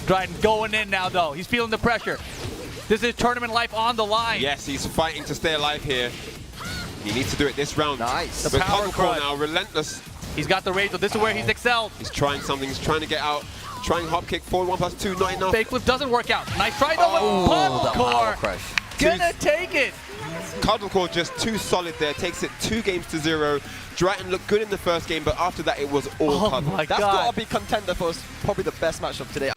Dryden going in now, though. He's feeling the pressure. This is tournament life on the line. Yes, he's fighting to stay alive here. He needs to do it this round. Nice. The Cuddle Core now, relentless. He's got the rage, so this is where he's excelled. He's trying something. He's trying to get out. Trying hop kick forward 1+2, not enough. Fake flip doesn't work out. Nice try though, but Cuddle Core gonna take it. Cuddle Core just too solid there. Takes it 2-0. Dryden looked good in the first game, but after that it was all Cuddle. That's got to be contender for probably the best match of today.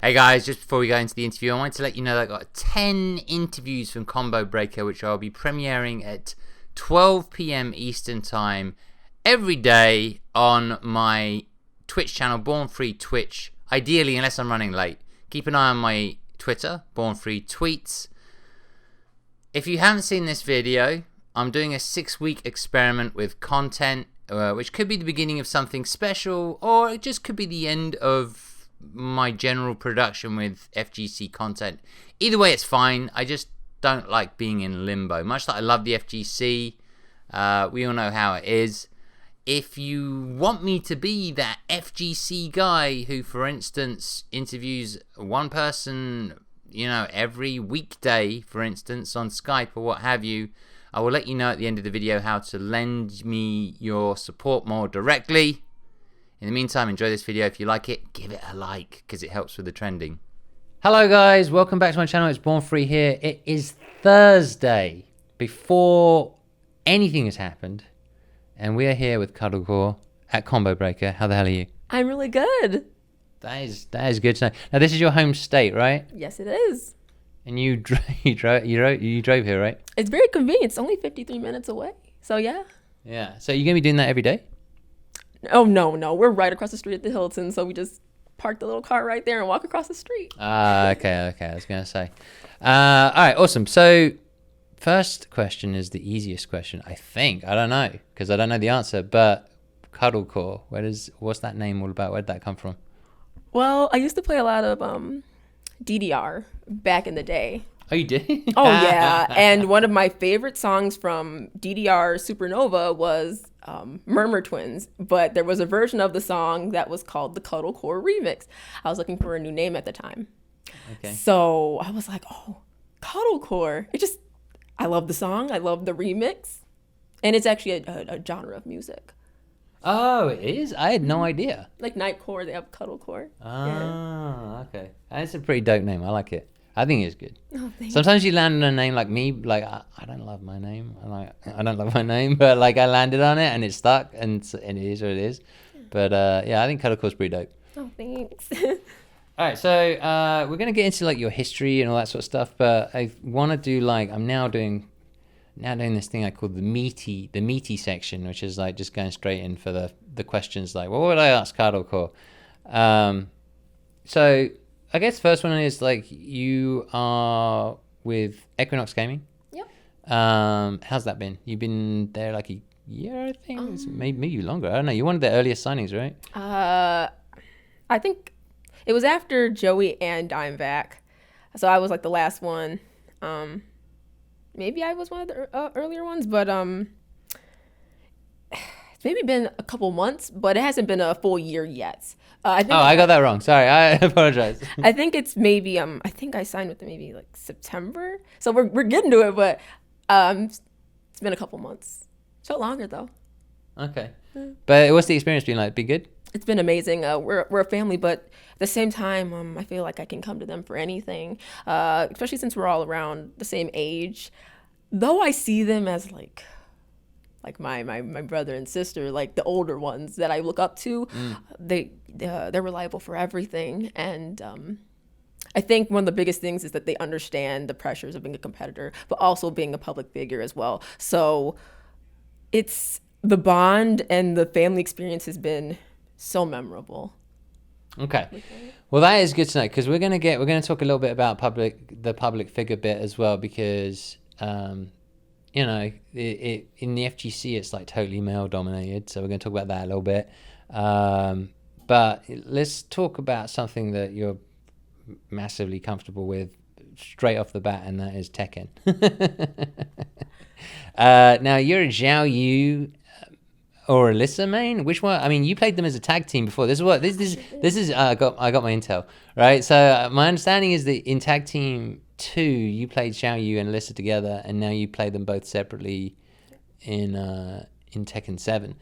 Hey guys, just before we go into the interview, I wanted to let you know that I got 10 interviews from Combo Breaker, which I'll be premiering at 12 PM Eastern Time every day on my Twitch channel, BornFree Twitch. Ideally, unless I'm running late. Keep an eye on my Twitter, BornFree Tweets. If you haven't seen this video, I'm doing a 6-week experiment with content, which could be the beginning of something special, or it just could be the end of my general production with FGC content. Either way, it's fine. I just don't like being in limbo. Much like I love the FGC, we all know how it is. If you want me to be that FGC guy who, for instance, interviews one person, you know, every weekday, for instance, on Skype or what have you, I will let you know at the end of the video how to lend me your support more directly. In the meantime, enjoy this video. If you like it, give it a like, because it helps with the trending. Hello guys, welcome back to my channel. It's BornFree here. It is Thursday, before anything has happened, and we are here with Cuddle Core at Combo Breaker. How the hell are you? I'm really good. That is good to know. Now this is your home state, right? Yes, it is. And you drove here, right? It's very convenient. It's only 53 minutes away. So yeah. Yeah. So you're gonna be doing that every day? Oh no, we're right across the street at the Hilton, so we just park the little car right there and walk across the street. Okay. I was gonna say. All right, awesome. So first question is the easiest question, I think. I don't know, because I don't know the answer. But Cuddle Core, what's that name all about? Where'd that come from? Well, I used to play a lot of DDR back in the day. Oh, you did? Oh yeah, and one of my favorite songs from DDR Supernova was Murmur Twins, but there was a version of the song that was called the Cuddle Core Remix. I was looking for a new name at the time. Okay. So I was like, oh, Cuddle Core. I love the song. I love the remix. And it's actually a genre of music. Oh, it is? I had no idea. Like Nightcore, they have Cuddle Core. Okay. That's a pretty dope name. I like it. I think it's good. Oh, sometimes you land on a name like me, like I don't love my name. I don't love my name, but like I landed on it and it stuck, and it is what it is. But yeah, I think Cuddle Core's pretty dope. Oh, thanks. All right, so we're gonna get into like your history and all that sort of stuff, but I want to do like I'm now doing this thing I call the meaty section, which is like just going straight in for the questions. Like, what would I ask Cuddle Core? So I guess the first one is like you are with EQNX Gaming. Yep. How's that been? You've been there like a year, I think. It's maybe longer. I don't know. You're one of the earliest signings, right? I think it was after Joey and Dimeback, so I was like the last one. Maybe I was one of the earlier ones, but it's maybe been a couple months, but it hasn't been a full year yet. I got that wrong. Sorry, I apologize. I think it's maybe I think I signed with them maybe like September. So we're getting to it, but it's been a couple months. So longer though. Okay. But what's the experience been like? Been good? It's been amazing. We're a family, but at the same time, I feel like I can come to them for anything, especially since we're all around the same age. Though I see them as like my brother and sister, like the older ones that I look up to, they're reliable for everything. And I think one of the biggest things is that they understand the pressures of being a competitor, but also being a public figure as well. So it's the bond and the family experience has been so memorable. Okay. Well, that is good to know, because we're gonna talk a little bit about the public figure bit as well, because you know, in the FGC it's like totally male dominated, so we're going to talk about that a little bit. But let's talk about something that you're massively comfortable with, straight off the bat, and that is Tekken. Now you're a Xioayu or Alisa main. Which one? I mean, you played them as a tag team before. This is. I got my intel right. So my understanding is that in tag team 2, you played Xioayu and Alisa together, and now you play them both separately in Tekken 7.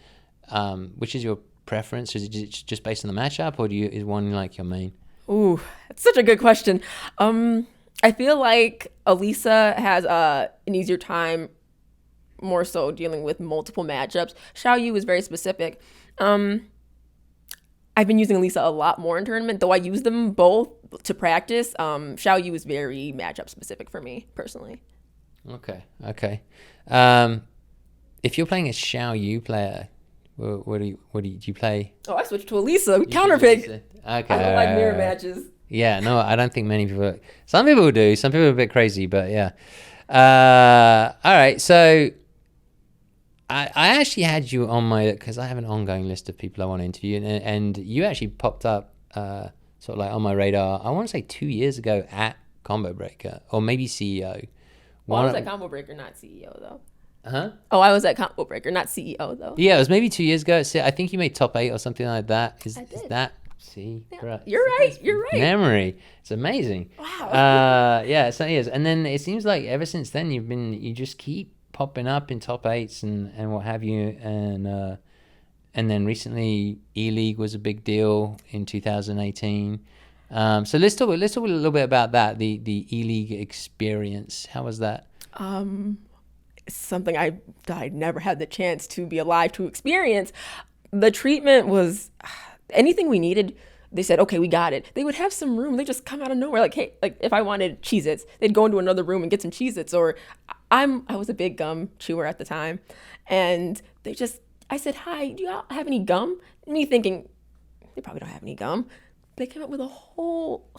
Which is your preference? Is it just based on the matchup, or is one like your main? Ooh, that's such a good question. I feel like Alisa has an easier time, more so dealing with multiple matchups. Xioayu is very specific. I've been using Alisa a lot more in tournament, though I use them both to practice. Xioayu is very matchup specific for me personally. Okay. If you're playing a Xioayu player, what do you play? Oh, I switched to Alisa. Counterpick. Okay. I don't like mirror matches. Yeah, no, I don't think many people. Some people do. Some people are a bit crazy, but yeah. All right, so I actually had you on my, because I have an ongoing list of people I want to interview, and you actually popped up sort of like on my radar. I want to say 2 years ago at Combo Breaker, or maybe CEO. Well, I was at Combo Breaker, not CEO though. Huh? Oh, I was at Combo Breaker, not CEO though. Yeah, it was maybe 2 years ago. I think you made top 8 or something like that. Is that? See, yeah, you're right. Memory, it's amazing. Wow. Yeah, it certainly is. And then it seems like ever since then you just keep popping up in top 8s and what have you. And then recently Eleague was a big deal in 2018. So let's talk a little bit about that. The Eleague experience. How was that? Something I never had the chance to be alive to experience. The treatment was anything we needed. They said, okay, we got it. They would have some room. They just come out of nowhere. Like, hey, like if I wanted Cheez-Its, they'd go into another room and get some Cheez-Its. Or I was a big gum chewer at the time. And I said, hi, do you have any gum? Me thinking, they probably don't have any gum. They came up with a whole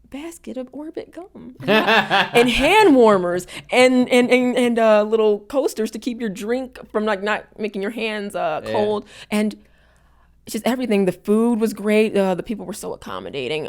basket of Orbit gum and hand warmers and little coasters to keep your drink from not making your hands cold. And just everything. The food was great. The people were so accommodating.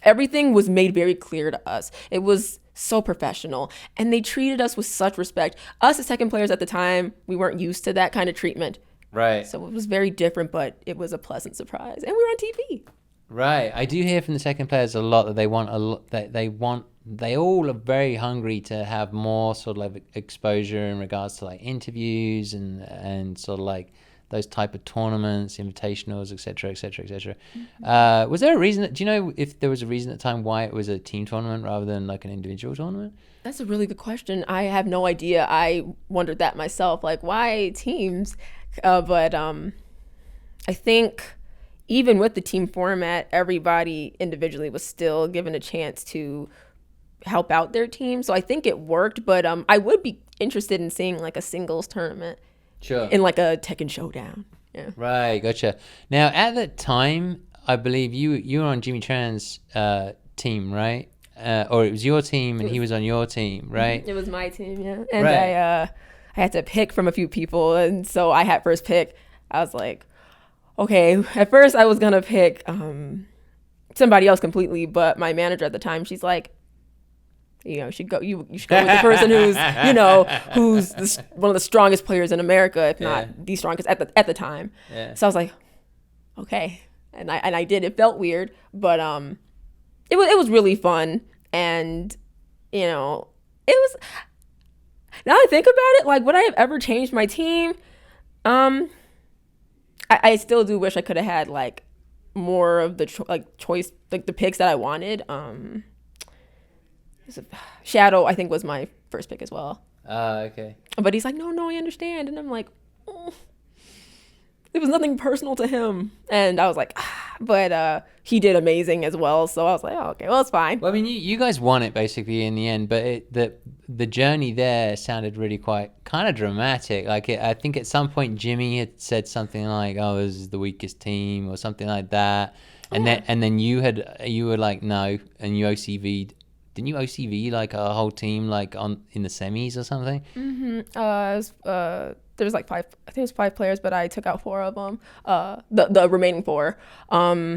Everything was made very clear to us. It was so professional, and they treated us with such respect. Us as Tekken players at the time, we weren't used to that kind of treatment. Right. So it was very different, but it was a pleasant surprise, and we were on TV. Right. I do hear from the Tekken players a lot that they want a lot. They all are very hungry to have more sort of like exposure in regards to like interviews and sort of like those type of tournaments, invitationals, etc., etc., etc. Was there a reason? Do you know if there was a reason at the time why it was a team tournament rather than like an individual tournament? That's a really good question. I have no idea. I wondered that myself. Like, why teams? But I think even with the team format, everybody individually was still given a chance to help out their team. So I think it worked. But I would be interested in seeing like a singles tournament. Sure. In like a Tekken showdown. Yeah. Right, gotcha. Now at that time, I believe you were on Jimmy Tran's team, right? Or it was your team and he was on your team, right? It was my team, yeah. And right. I had to pick from a few people, and so I had first pick. I was like, okay. At first I was gonna pick somebody else completely, but my manager at the time, she's like, you should go with the person who's one of the strongest players in America, if not the strongest at the time. Yeah. So I was like, okay, and I did. It felt weird, but it was really fun, and it was. Now I think about it, like, would I have ever changed my team? I still do wish I could have had like more of the choice, like the picks that I wanted. Shadow, I think, was my first pick as well. Okay. But he's like, no, I understand. And I'm like, it was nothing personal to him. And I was like, but he did amazing as well. So I was like, oh, okay, well, it's fine. Well, I mean, you guys won it basically in the end, but the journey there sounded really kind of dramatic. Like I think at some point Jimmy had said something like, "Oh, this is the weakest team" or something like that, and then you were like, "No," and you OCV'd. Didn't you OCV like a whole team like in the semis or something? Mm-hmm. There was like 5. I think it was 5 players, but I took out 4 of them. The remaining 4. Yeah,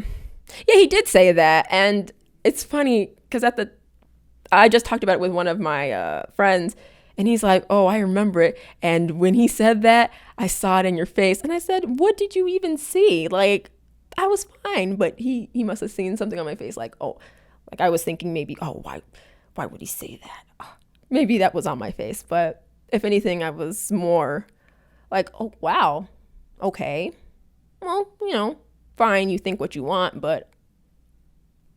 he did say that, and it's funny because I just talked about it with one of my friends, and he's like, oh, I remember it. And when he said that, I saw it in your face. And I said, what did you even see? Like, I was fine. But he must have seen something on my face. Like, oh, like I was thinking maybe, oh, why would he say that? Oh, maybe that was on my face. But if anything, I was more like, oh, wow. Okay. Well, you know, fine. You think what you want, but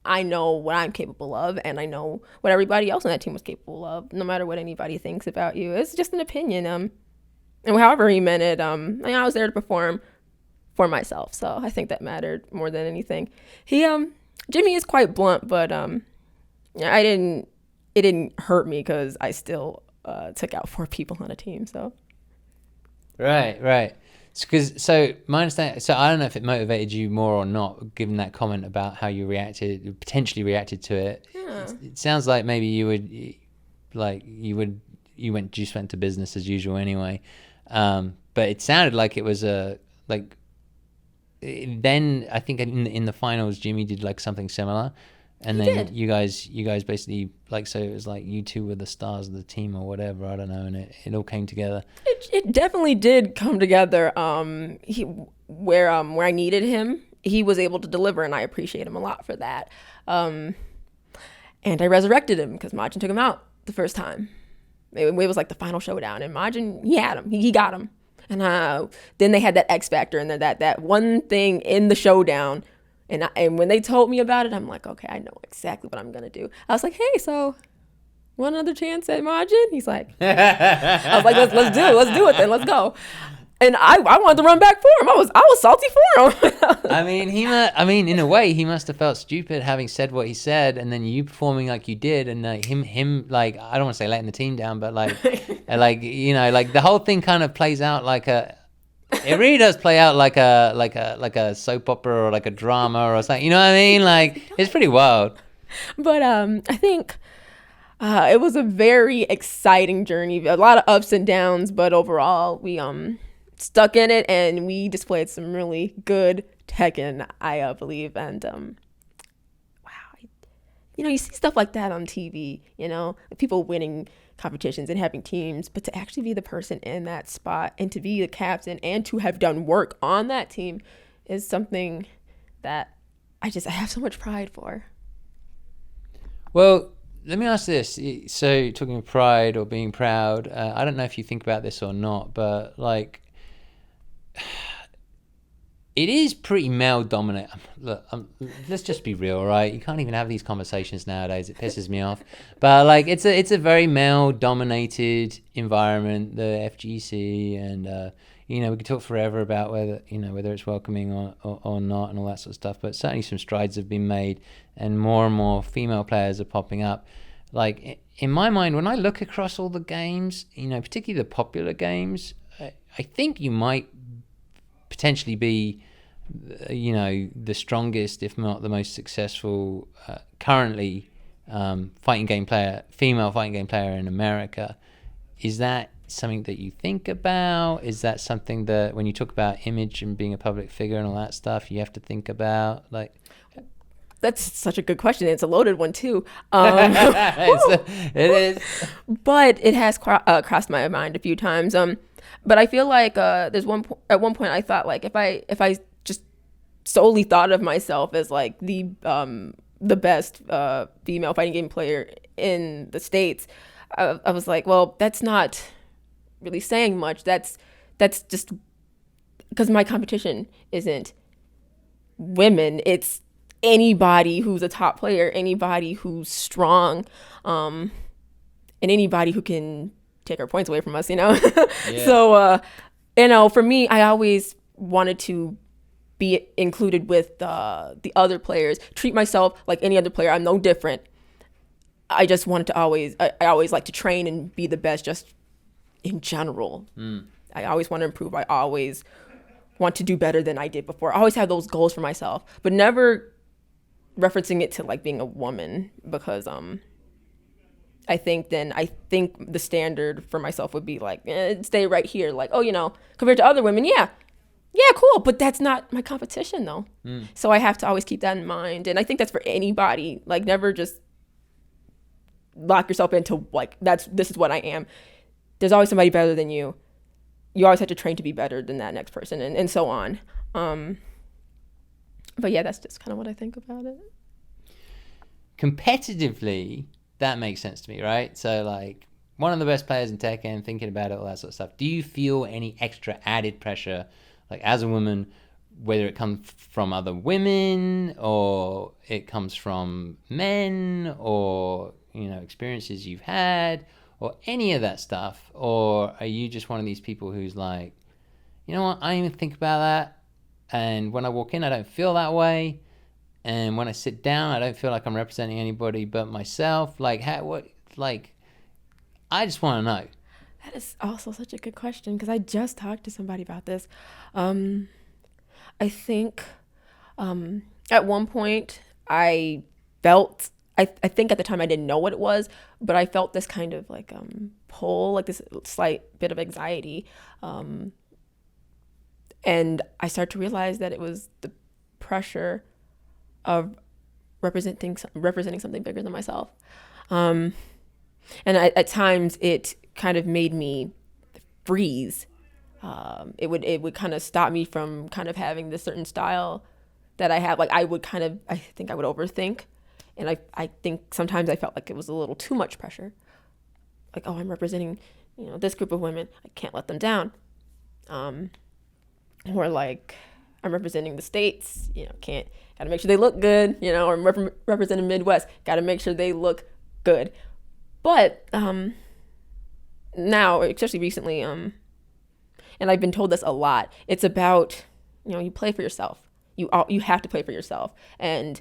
I know what I'm capable of, and I know what everybody else on that team was capable of, no matter what anybody thinks about you. It's just an opinion. And however he meant it, I was there to perform for myself. So I think that mattered more than anything. Jimmy is quite blunt, but it didn't hurt me because I still took out 4 people on a team. So. Right. So my understanding, so I don't know if it motivated you more or not, given that comment about how you potentially reacted to it. Yeah. It sounds like maybe you just went to business as usual anyway. But it sounded like it was then I think in the finals, Jimmy did like something similar. And then you guys basically, like, so it was like you two were the stars of the team or whatever, I don't know, and it all came together. It definitely did come together. Where I needed him, he was able to deliver, and I appreciate him a lot for that. And I resurrected him because Majin took him out the first time. It was like the final showdown, and Majin, he had him. He got him. And then they had that X factor, and that one thing in the showdown. And when they told me about it, I'm like, okay, I know exactly what I'm going to do. I was like, hey, so one other chance at Majin? He's like, I was like, let's do it then, let's go. And I wanted to run back for him. I was salty for him. I mean, in a way, he must have felt stupid having said what he said, and then you performing like you did, and him like, I don't want to say letting the team down, but like, you know, like the whole thing kind of plays out like it really does play out like a soap opera or like a drama or something. You know what I mean? Like, it's pretty wild. But I think it was a very exciting journey. A lot of ups and downs, but overall we stuck in it and we displayed some really good Tekken, I believe. And wow, you know, you see stuff like that on TV. You know, people winning competitions and having teams, but to actually be the person in that spot and to be the captain and to have done work on that team is something that I have so much pride for. Well, let me ask this. So talking of pride or being proud, I don't know if you think about this or not, but like, it is pretty male dominant. Look, let's just be real, right? You can't even have these conversations nowadays. It pisses me off. But like, it's a very male dominated environment, the FGC, and you know, we could talk forever about whether it's welcoming or not and all that sort of stuff. But certainly some strides have been made, and more female players are popping up. Like, in my mind, when I look across all the games, you know, particularly the popular games, I think you might potentially be, you know, the strongest, if not the most successful currently female fighting game player in America. Is that something that you think about? Is that something that, when you talk about image and being a public figure and all that stuff, you have to think about? Like, that's such a good question. It's a loaded one too. It is. But it has crossed my mind a few times. But I feel like at one point I thought, like, if I just solely thought of myself as like the best female fighting game player in the States, I was like, well, that's not really saying much. That's just because my competition isn't women. It's anybody who's a top player, anybody who's strong, and anybody who can take our points away from us, you know? Yeah. So, you know, for me, I always wanted to be included with the other players, treat myself like any other player. I'm no different. I just wanted to I always like to train and be the best just in general. I always want to improve. I always want to do better than I did before. I always have those goals for myself, but never referencing it to like being a woman, because I think the standard for myself would be like, stay right here. Like, oh, you know, compared to other women, yeah, cool. But that's not my competition though. So I have to always keep that in mind. And I think that's for anybody, like never just lock yourself into like this is what I am. There's always somebody better than you. You always have to train to be better than that next person, and so on. But yeah, that's just kind of what I think about it. Competitively, that makes sense to me, right? So like one of the best players in Tekken, thinking about it, all that sort of stuff. Do you feel any extra added pressure, like as a woman, whether it comes from other women or it comes from men or, you know, experiences you've had or any of that stuff? Or are you just one of these people who's like, you know what, I don't even think about that. And when I walk in, I don't feel that way. And when I sit down, I don't feel like I'm representing anybody but myself. Like, I just want to know. That is also such a good question, because I just talked to somebody about this. I think at one point I felt, I think at the time I didn't know what it was, but I felt this kind of like pull, like this slight bit of anxiety. And I started to realize that it was the pressure of representing something bigger than myself. And at times it kind of made me freeze. It would kind of stop me from kind of having this certain style that I have. Like I think I would overthink. And I think sometimes I felt like it was a little too much pressure. Like, oh, I'm representing, you know, this group of women. I can't let them down. Or like, I'm representing the States, you know, gotta make sure they look good, you know, or I'm representing Midwest, gotta make sure they look good. But now, especially recently, and I've been told this a lot, it's about, you know, you play for yourself. You have to play for yourself. And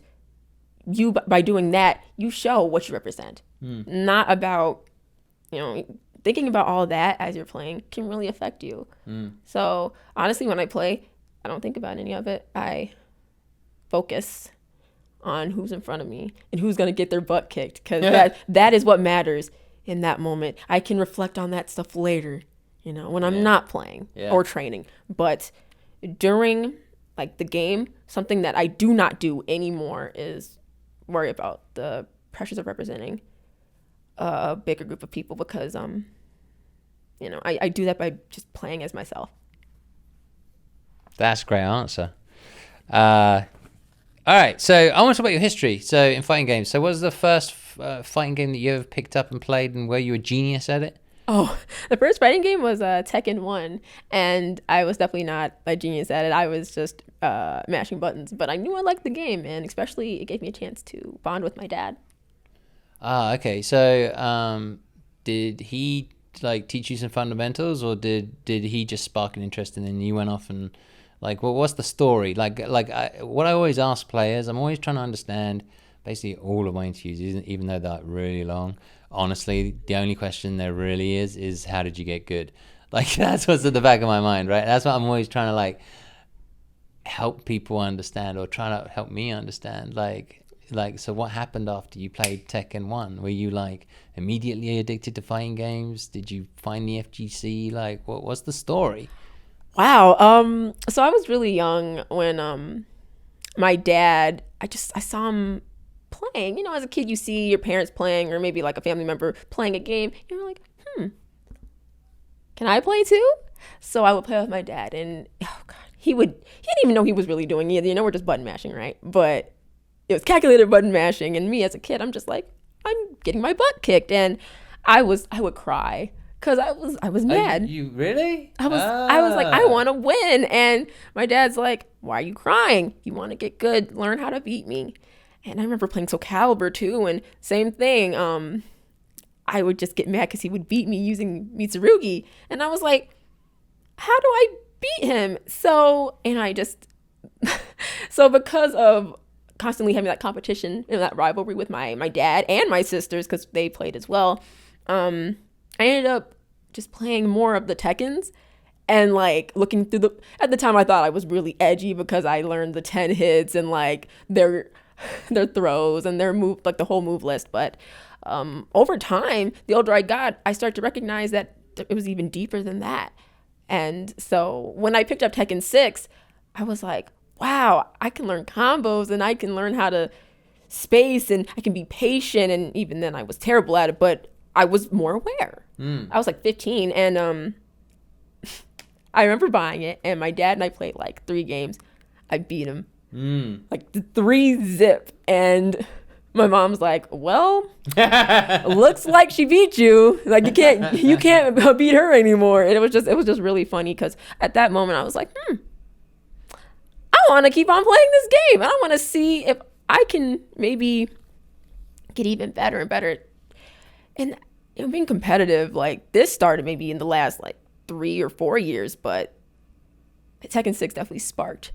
you, by doing that, you show what you represent. Not about, you know, thinking about all that as you're playing can really affect you. So honestly, when I play, I don't think about any of it. I focus on who's in front of me and who's going to get their butt kicked, because that is what matters in that moment. I can reflect on that stuff later, you know, when I'm not playing or training. But during like the game, something that I do not do anymore is worry about the pressures of representing a bigger group of people, because you know, I do that by just playing as myself. That's a great answer. All right, so I want to talk about your history. So in fighting games, so what was the first fighting game that you ever picked up and played, and were you a genius at it? Oh, the first fighting game was Tekken 1, and I was definitely not a genius at it. I was just mashing buttons, but I knew I liked the game, and especially it gave me a chance to bond with my dad. Ah, okay. So did he like teach you some fundamentals, or did he just spark an interest and then you went off and like, well, what's the story? What I always ask players, I'm always trying to understand basically all of my interviews, even though they're really long. Honestly, the only question there really is how did you get good? Like, that's what's at the back of my mind, right? That's what I'm always trying to like help people understand, or trying to help me understand. Like, so what happened after you played Tekken 1? Were you like immediately addicted to fighting games? Did you find the FGC? Like, what's the story? Wow. So I was really young when my dad, I saw him playing. You know, as a kid, you see your parents playing, or maybe like a family member playing a game. You're like, can I play too? So I would play with my dad, and oh god, he didn't even know he was really doing it. You know, we're just button mashing, right? But it was calculated button mashing, and me as a kid, I'm just like, I'm getting my butt kicked, and I would cry because I was mad. You really? I was like, I want to win, and my dad's like, why are you crying? You want to get good, learn how to beat me. And I remember playing Soul Calibur too, and same thing. I would just get mad because he would beat me using Mitsurugi, and I was like, how do I beat him? So because of constantly having that competition and that rivalry with my dad and my sisters, because they played as well, I ended up just playing more of the Tekkens, and like looking through at the time I thought I was really edgy because I learned the 10 hits and like their throws and their move, like the whole move list. But over time, the older I got, I started to recognize that it was even deeper than that. And so when I picked up Tekken 6, I was like, wow, I can learn combos, and I can learn how to space and I can be patient. And even then I was terrible at it, but I was more aware. I was like 15 and I remember buying it and my dad and I played like 3 games. I beat him. Like the 3-zip. And my mom's like, well, looks like she beat you. Like you can't beat her anymore. And it was just really funny because at that moment I was like, I want to keep on playing this game. And I want to see if I can maybe get even better and better. And being competitive, like this started maybe in the last like 3 or 4 years, but Tekken 6 definitely sparked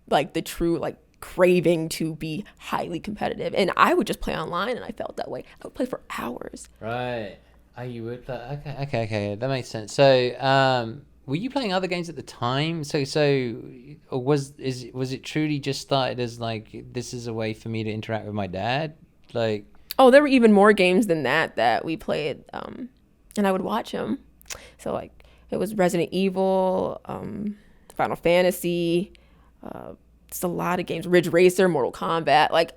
like the true like craving to be highly competitive. And I would just play online and I felt that way. I would play for hours. Right. Oh, you would play. Okay. That makes sense. So, were you playing other games at the time? Or was it truly just started as like, this is a way for me to interact with my dad? Like, oh, there were even more games than that we played, and I would watch him. So like it was Resident Evil, Final Fantasy, just a lot of games, Ridge Racer, Mortal Kombat. Like,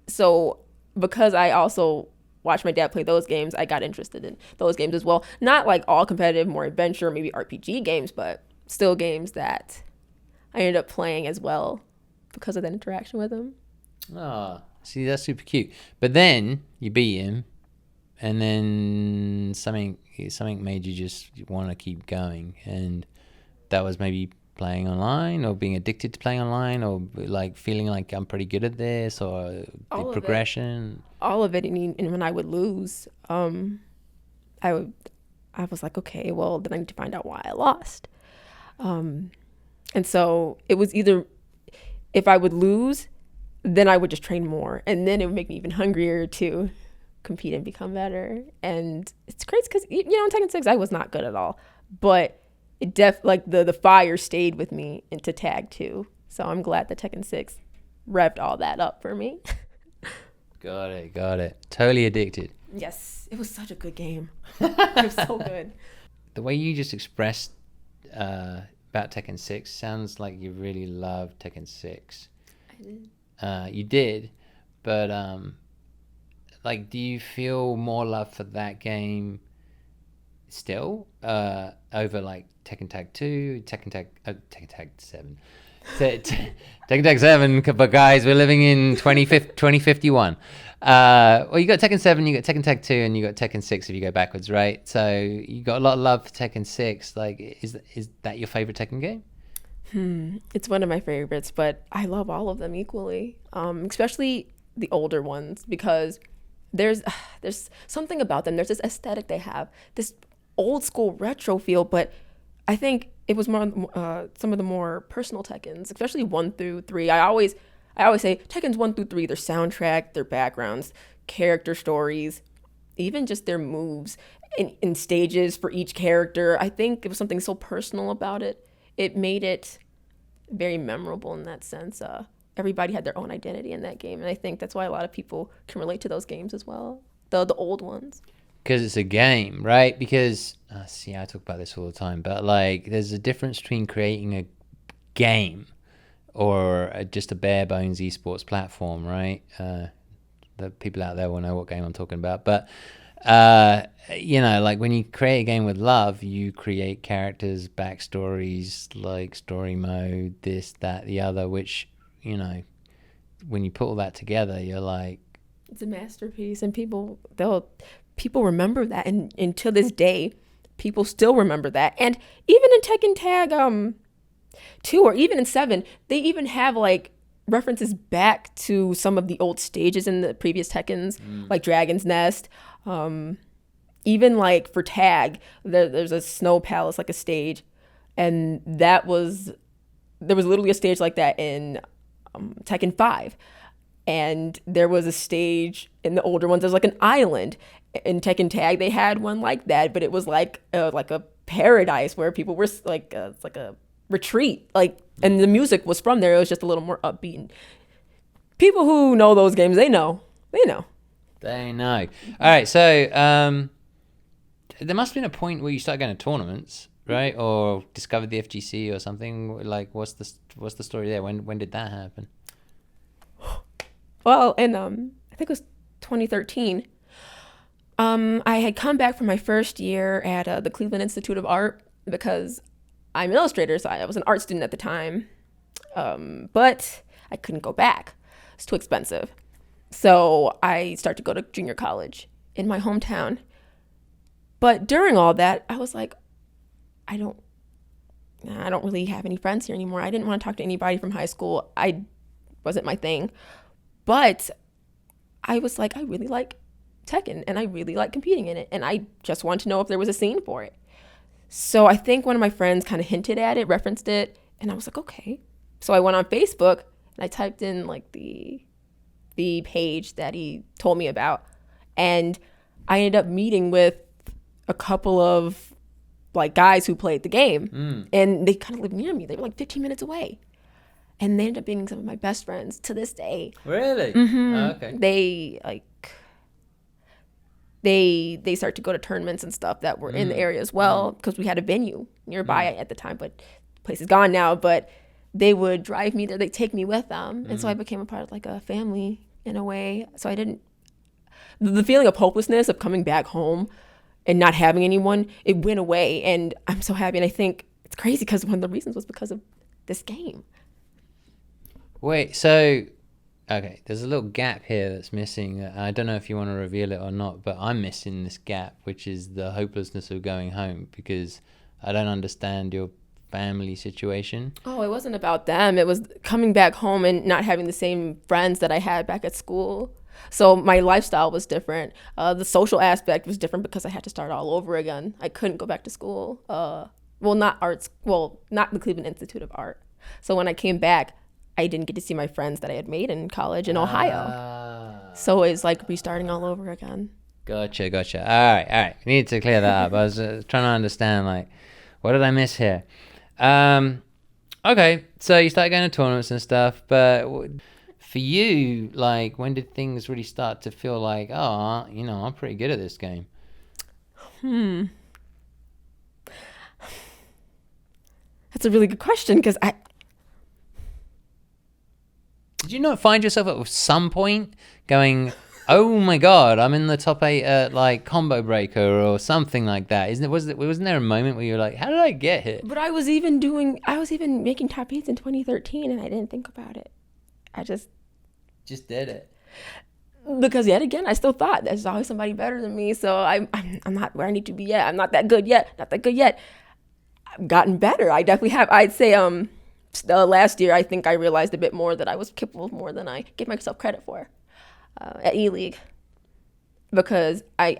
so because I also watched my dad play those games, I got interested in those games as well. Not like all competitive, more adventure, maybe RPG games, but still games that I ended up playing as well because of that interaction with him. oh, see, that's super cute. But then you beat him, and then something made you just want to keep going, and that was maybe playing online or being addicted to playing online or like feeling like I'm pretty good at this or the progression. All of it. And when I would lose, I was like, okay, well then I need to find out why I lost. And so it was either if I would lose, then I would just train more, and then it would make me even hungrier to compete and become better. And it's crazy because in Tekken 6 I was not good at all, but it the fire stayed with me into Tag 2. So I'm glad that Tekken 6 revved all that up for me. Got it. Totally addicted. Yes, it was such a good game. It was so good. The way you just expressed about Tekken 6 sounds like you really love Tekken 6. I did. You did, but like, do you feel more love for that game still over like Tekken Tag 2, Tekken Tag 7? Tekken Tag 7, but guys, we're living in 2051. Well, you got Tekken 7, you got Tekken Tag 2, and you got Tekken 6 if you go backwards, right? So you got a lot of love for Tekken 6. Like, is that your favorite Tekken game? It's one of my favorites, but I love all of them equally, especially the older ones, because there's something about them. There's this aesthetic they have, this old school retro feel, but I think it was more some of the more personal Tekkens, especially 1 through 3. I always say Tekkens 1 through 3, their soundtrack, their backgrounds, character stories, even just their moves in stages for each character. I think it was something so personal about it. It made it very memorable in that sense. Everybody had their own identity in that game, and I think that's why a lot of people can relate to those games as well, the old ones. Because it's a game, right? Because, I talk about this all the time, but like, there's a difference between creating a game or just a bare bones esports platform, right? The people out there will know what game I'm talking about, but like when you create a game with love, you create characters, backstories, like story mode, this, that, the other, which, when you put all that together, you're like, it's a masterpiece, and people remember that, and to this day, people still remember that. And even in Tekken Tag 2 or even in 7, they even have like references back to some of the old stages in the previous Tekkens, like Dragon's Nest. Even like for Tag, there's a snow palace, like a stage, and there was literally a stage like that in Tekken 5. And there was a stage in the older ones, there's like an island. In Tekken Tag, they had one like that, but it was like a paradise where people were like, it's like a retreat, like, and the music was from there. It was just a little more upbeat. And people who know those games, they know. All right, so there must have been a point where you started going to tournaments, right? Or discovered the FGC or something. Like, what's the story there? When did that happen? Well, and I think it was 2013. I had come back from my first year at the Cleveland Institute of Art because I'm an illustrator, so I was an art student at the time. But I couldn't go back. It's too expensive. So I started to go to junior college in my hometown. But during all that, I was like, I don't really have any friends here anymore. I didn't want to talk to anybody from high school. Wasn't my thing. But I was like, I really like Tekken and I really like competing in it. And I just wanted to know if there was a scene for it. So I think one of my friends kind of hinted at it, referenced it, and I was like, okay. So I went on Facebook and I typed in like the page that he told me about. And I ended up meeting with a couple of like guys who played the game. And they kind of lived near me. They were like 15 minutes away. And they ended up being some of my best friends to this day. Really? Mm-hmm. Oh, okay. They start to go to tournaments and stuff that were in the area as well, because we had a venue nearby at the time, but the place is gone now. But they would drive me there, they'd take me with them. And so I became a part of like a family in a way. So the feeling of hopelessness of coming back home and not having anyone, it went away. And I'm so happy. And I think it's crazy because one of the reasons was because of this game. Wait, so, okay, there's a little gap here that's missing. I don't know if you want to reveal it or not, but I'm missing this gap, which is the hopelessness of going home, because I don't understand your family situation. Oh, it wasn't about them. It was coming back home and not having the same friends that I had back at school. So my lifestyle was different. The social aspect was different because I had to start all over again. I couldn't go back to school. Not the Cleveland Institute of Art. So when I came back, I didn't get to see my friends that I had made in college in Ohio. So it's like restarting all over again. Gotcha. All right. We need to clear that up. I was trying to understand, like, what did I miss here? Okay, so you started going to tournaments and stuff, but for you, like, when did things really start to feel like, oh, I'm pretty good at this game? That's a really good question, because Did you not find yourself at some point going, oh my god, I'm in the top 8 at like Combo Breaker or something like that? Wasn't there a moment where you were like, how did I get here? But I was even making top 8s in 2013 and I didn't think about it. I just did it. Because yet again, I still thought there's always somebody better than me. So I'm not where I need to be yet. I'm not that good yet. I've gotten better. I definitely have. I'd say last year, I think I realized a bit more that I was capable of more than I gave myself credit for at Eleague, because I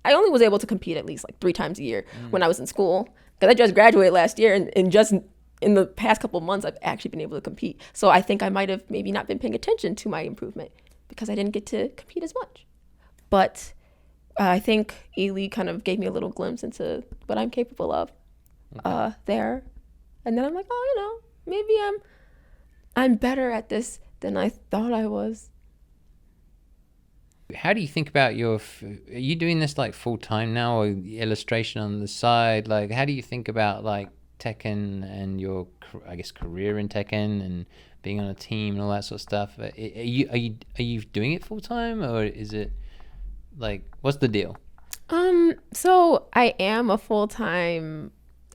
only was able to compete at least like 3 times a year when I was in school, because I just graduated last year, and just in the past couple of months I've actually been able to compete. So I think I might have maybe not been paying attention to my improvement because I didn't get to compete as much. But I think Eleague kind of gave me a little glimpse into what I'm capable of there. And then I'm like, oh, maybe I'm better at this than I thought I was. How do you think about are you doing this like full time now, or illustration on the side? Like, how do you think about like Tekken and your, I guess, career in Tekken and being on a team and all that sort of stuff? Are you doing it full time, or is it like, what's the deal? So I am a full-time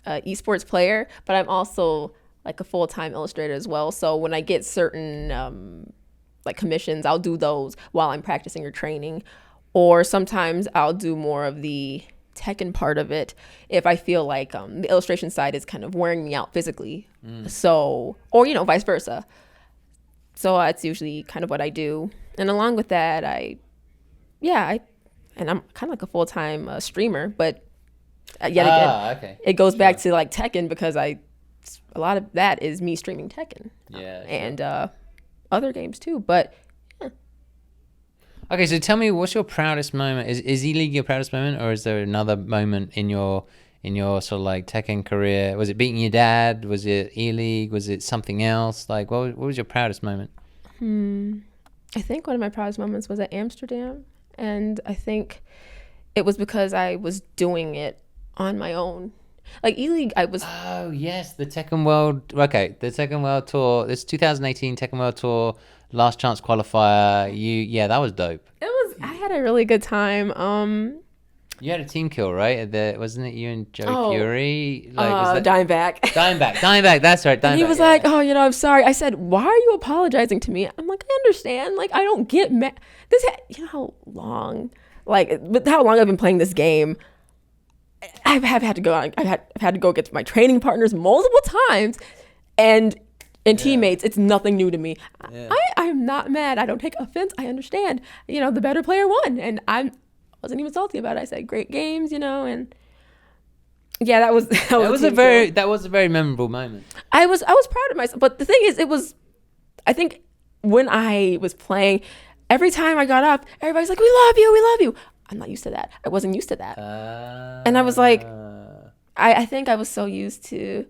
esports player, but I'm also like a full-time illustrator as well. So when I get certain like commissions, I'll do those while I'm practicing or training, or sometimes I'll do more of the Tekken part of it if I feel like the illustration side is kind of wearing me out physically. So, or vice versa. So that's usually kind of what I do. And along with that, I'm kind of like a full-time streamer, but yet again, okay. It goes back to like Tekken, because a lot of that is me streaming Tekken. Yeah. And other games too, but yeah. Okay, so tell me, what's your proudest moment? Is Eleague your proudest moment, or is there another moment in your sort of like Tekken career? Was it beating your dad? Was it Eleague? Was it something else? Like, what was your proudest moment? I think one of my proudest moments was at Amsterdam, and I think it was because I was doing it on my own. Like Eleague, I was. Oh yes, the Tekken World. Okay, the Tekken World Tour. This 2018 Tekken World Tour last chance qualifier. That was dope. I had a really good time. You had a team kill, right? Wasn't it you and Joe Fury? Dimeback. Dimeback. That's right. Dimeback. And he was like, "Oh, I'm sorry." I said, "Why are you apologizing to me?" I'm like, "I understand. Like, I don't get mad. You know how long, with how long I've been playing this game. I've had to go. I've had to go get my training partners multiple times, and teammates. It's nothing new to me. Yeah. I'm not mad. I don't take offense. I understand. The better player won, and I wasn't even salty about it. I said, "Great games," and yeah, that was a very memorable moment. I was proud of myself, but the thing is, I think when I was playing, every time I got up, everybody's like, "We love you." I'm not used to that. I wasn't used to that, and I was like, I think I was so used to.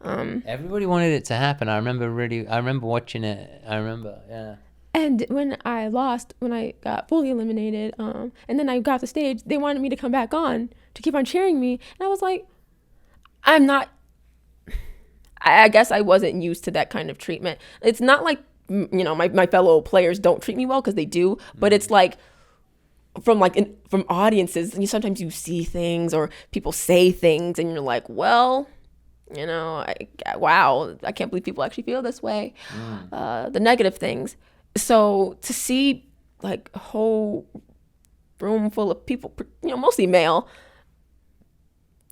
Everybody wanted it to happen. I remember watching it. Yeah. And when I lost, when I got fully eliminated, and then I got the stage, they wanted me to come back on to keep on cheering me. And I was like, I guess I wasn't used to that kind of treatment. It's not like, my fellow players don't treat me well, because they do, but it's like, from audiences, and sometimes you see things or people say things and you're like, well, wow, I can't believe people actually feel this way. The negative things. So to see a whole room full of people, mostly male,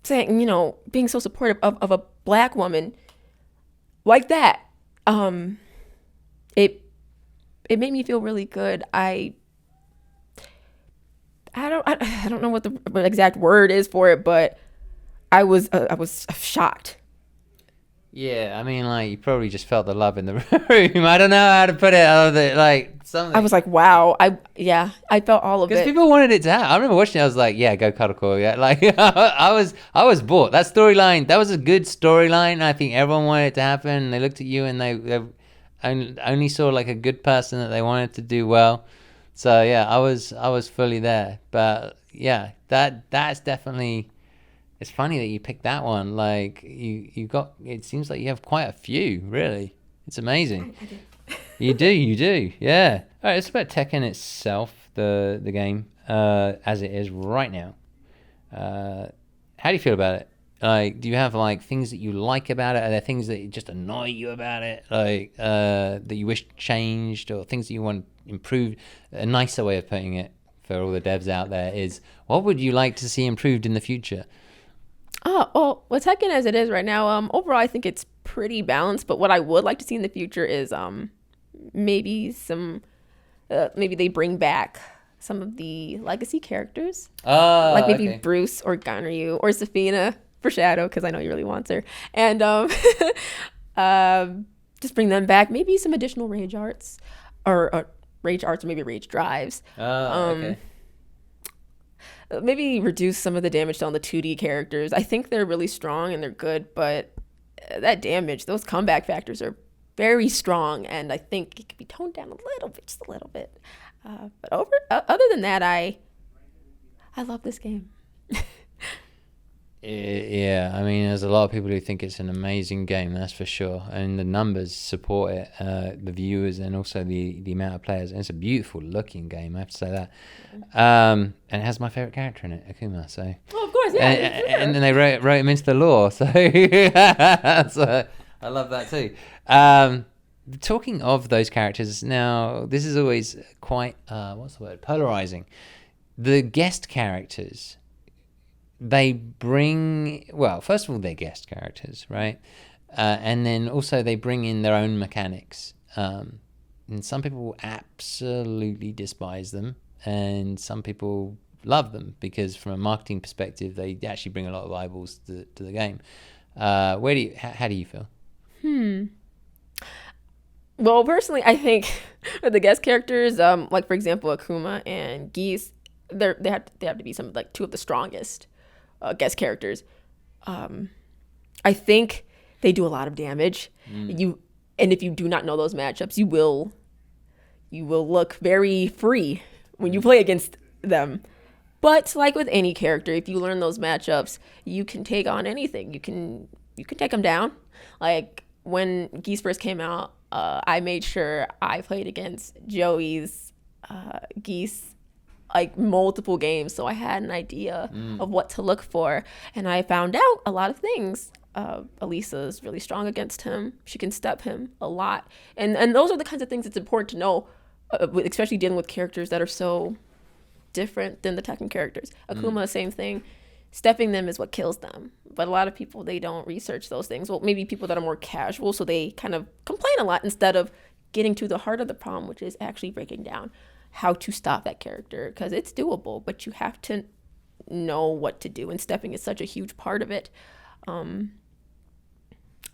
saying, being so supportive of a black woman like that, it made me feel really good. I don't know what the exact word is for it, but I was shocked. Yeah, I mean, you probably just felt the love in the room. I don't know how to put it. Something. I was like, wow. I felt all of it. Because people wanted it to happen. I remember watching it. I was like, yeah, go Cuddle Core. Yeah, I was bought. That storyline. That was a good storyline. I think everyone wanted it to happen. They looked at you and they only saw a good person that they wanted to do well. So yeah, I was fully there. But yeah, that's definitely. It's funny that you picked that one. You got. It seems like you have quite a few. Really, it's amazing. I do. You do. Yeah. All right. It's about Tekken itself, the game, as it is right now. How do you feel about it? Do you have things that you like about it? Are there things that just annoy you about it? That you wish changed, or things that you want improved? A nicer way of putting it for all the devs out there is, what would you like to see improved in the future? Well, Tekken as it is right now, overall I think it's pretty balanced, but what I would like to see in the future is maybe they bring back some of the legacy characters. Maybe Bruce or Ganryu or Safina for Shadow, because I know you really want her. And just bring them back. Maybe some additional rage arts or maybe rage drives. Okay. Maybe reduce some of the damage on the 2D characters. I think they're really strong and they're good, but that damage, those comeback factors are very strong, and I think it could be toned down a little bit, just a little bit. But other than that, I love this game. Yeah, I mean, there's a lot of people who think it's an amazing game, that's for sure, and the numbers support it, the viewers, and also the amount of players. And it's a beautiful looking game, I have to say that. And it has my favorite character in it, Akuma. So, well, of course, yeah. And then they wrote him into the lore, so, so I love that too. Talking of those characters, now this is always quite polarizing. The guest characters. They bring, first of all, they're guest characters, right? And then also they bring in their own mechanics. And some people absolutely despise them, and some people love them because from a marketing perspective, they actually bring a lot of eyeballs to the game. How do you feel? Well, personally, I think the guest characters, for example, Akuma and Geese, they have to be some two of the strongest guest characters. I think they do a lot of damage. And if you do not know those matchups, you will look very free when you play against them. But like with any character, if you learn those matchups, you can take on anything. You can take them down. Like when Geese first came out, I made sure I played against Joey's geese like multiple games, so I had an idea of what to look for, and I found out a lot of things. Alisa is really strong against him. She can step him a lot, and those are the kinds of things it's important to know, especially dealing with characters that are so different than the Tekken characters. Akuma, same thing. Stepping them is what kills them, but a lot of people, they don't research those things. Well, maybe people that are more casual, so they kind of complain a lot instead of getting to the heart of the problem, which is actually breaking down how to stop that character, because it's doable, but you have to know what to do, and stepping is such a huge part of it.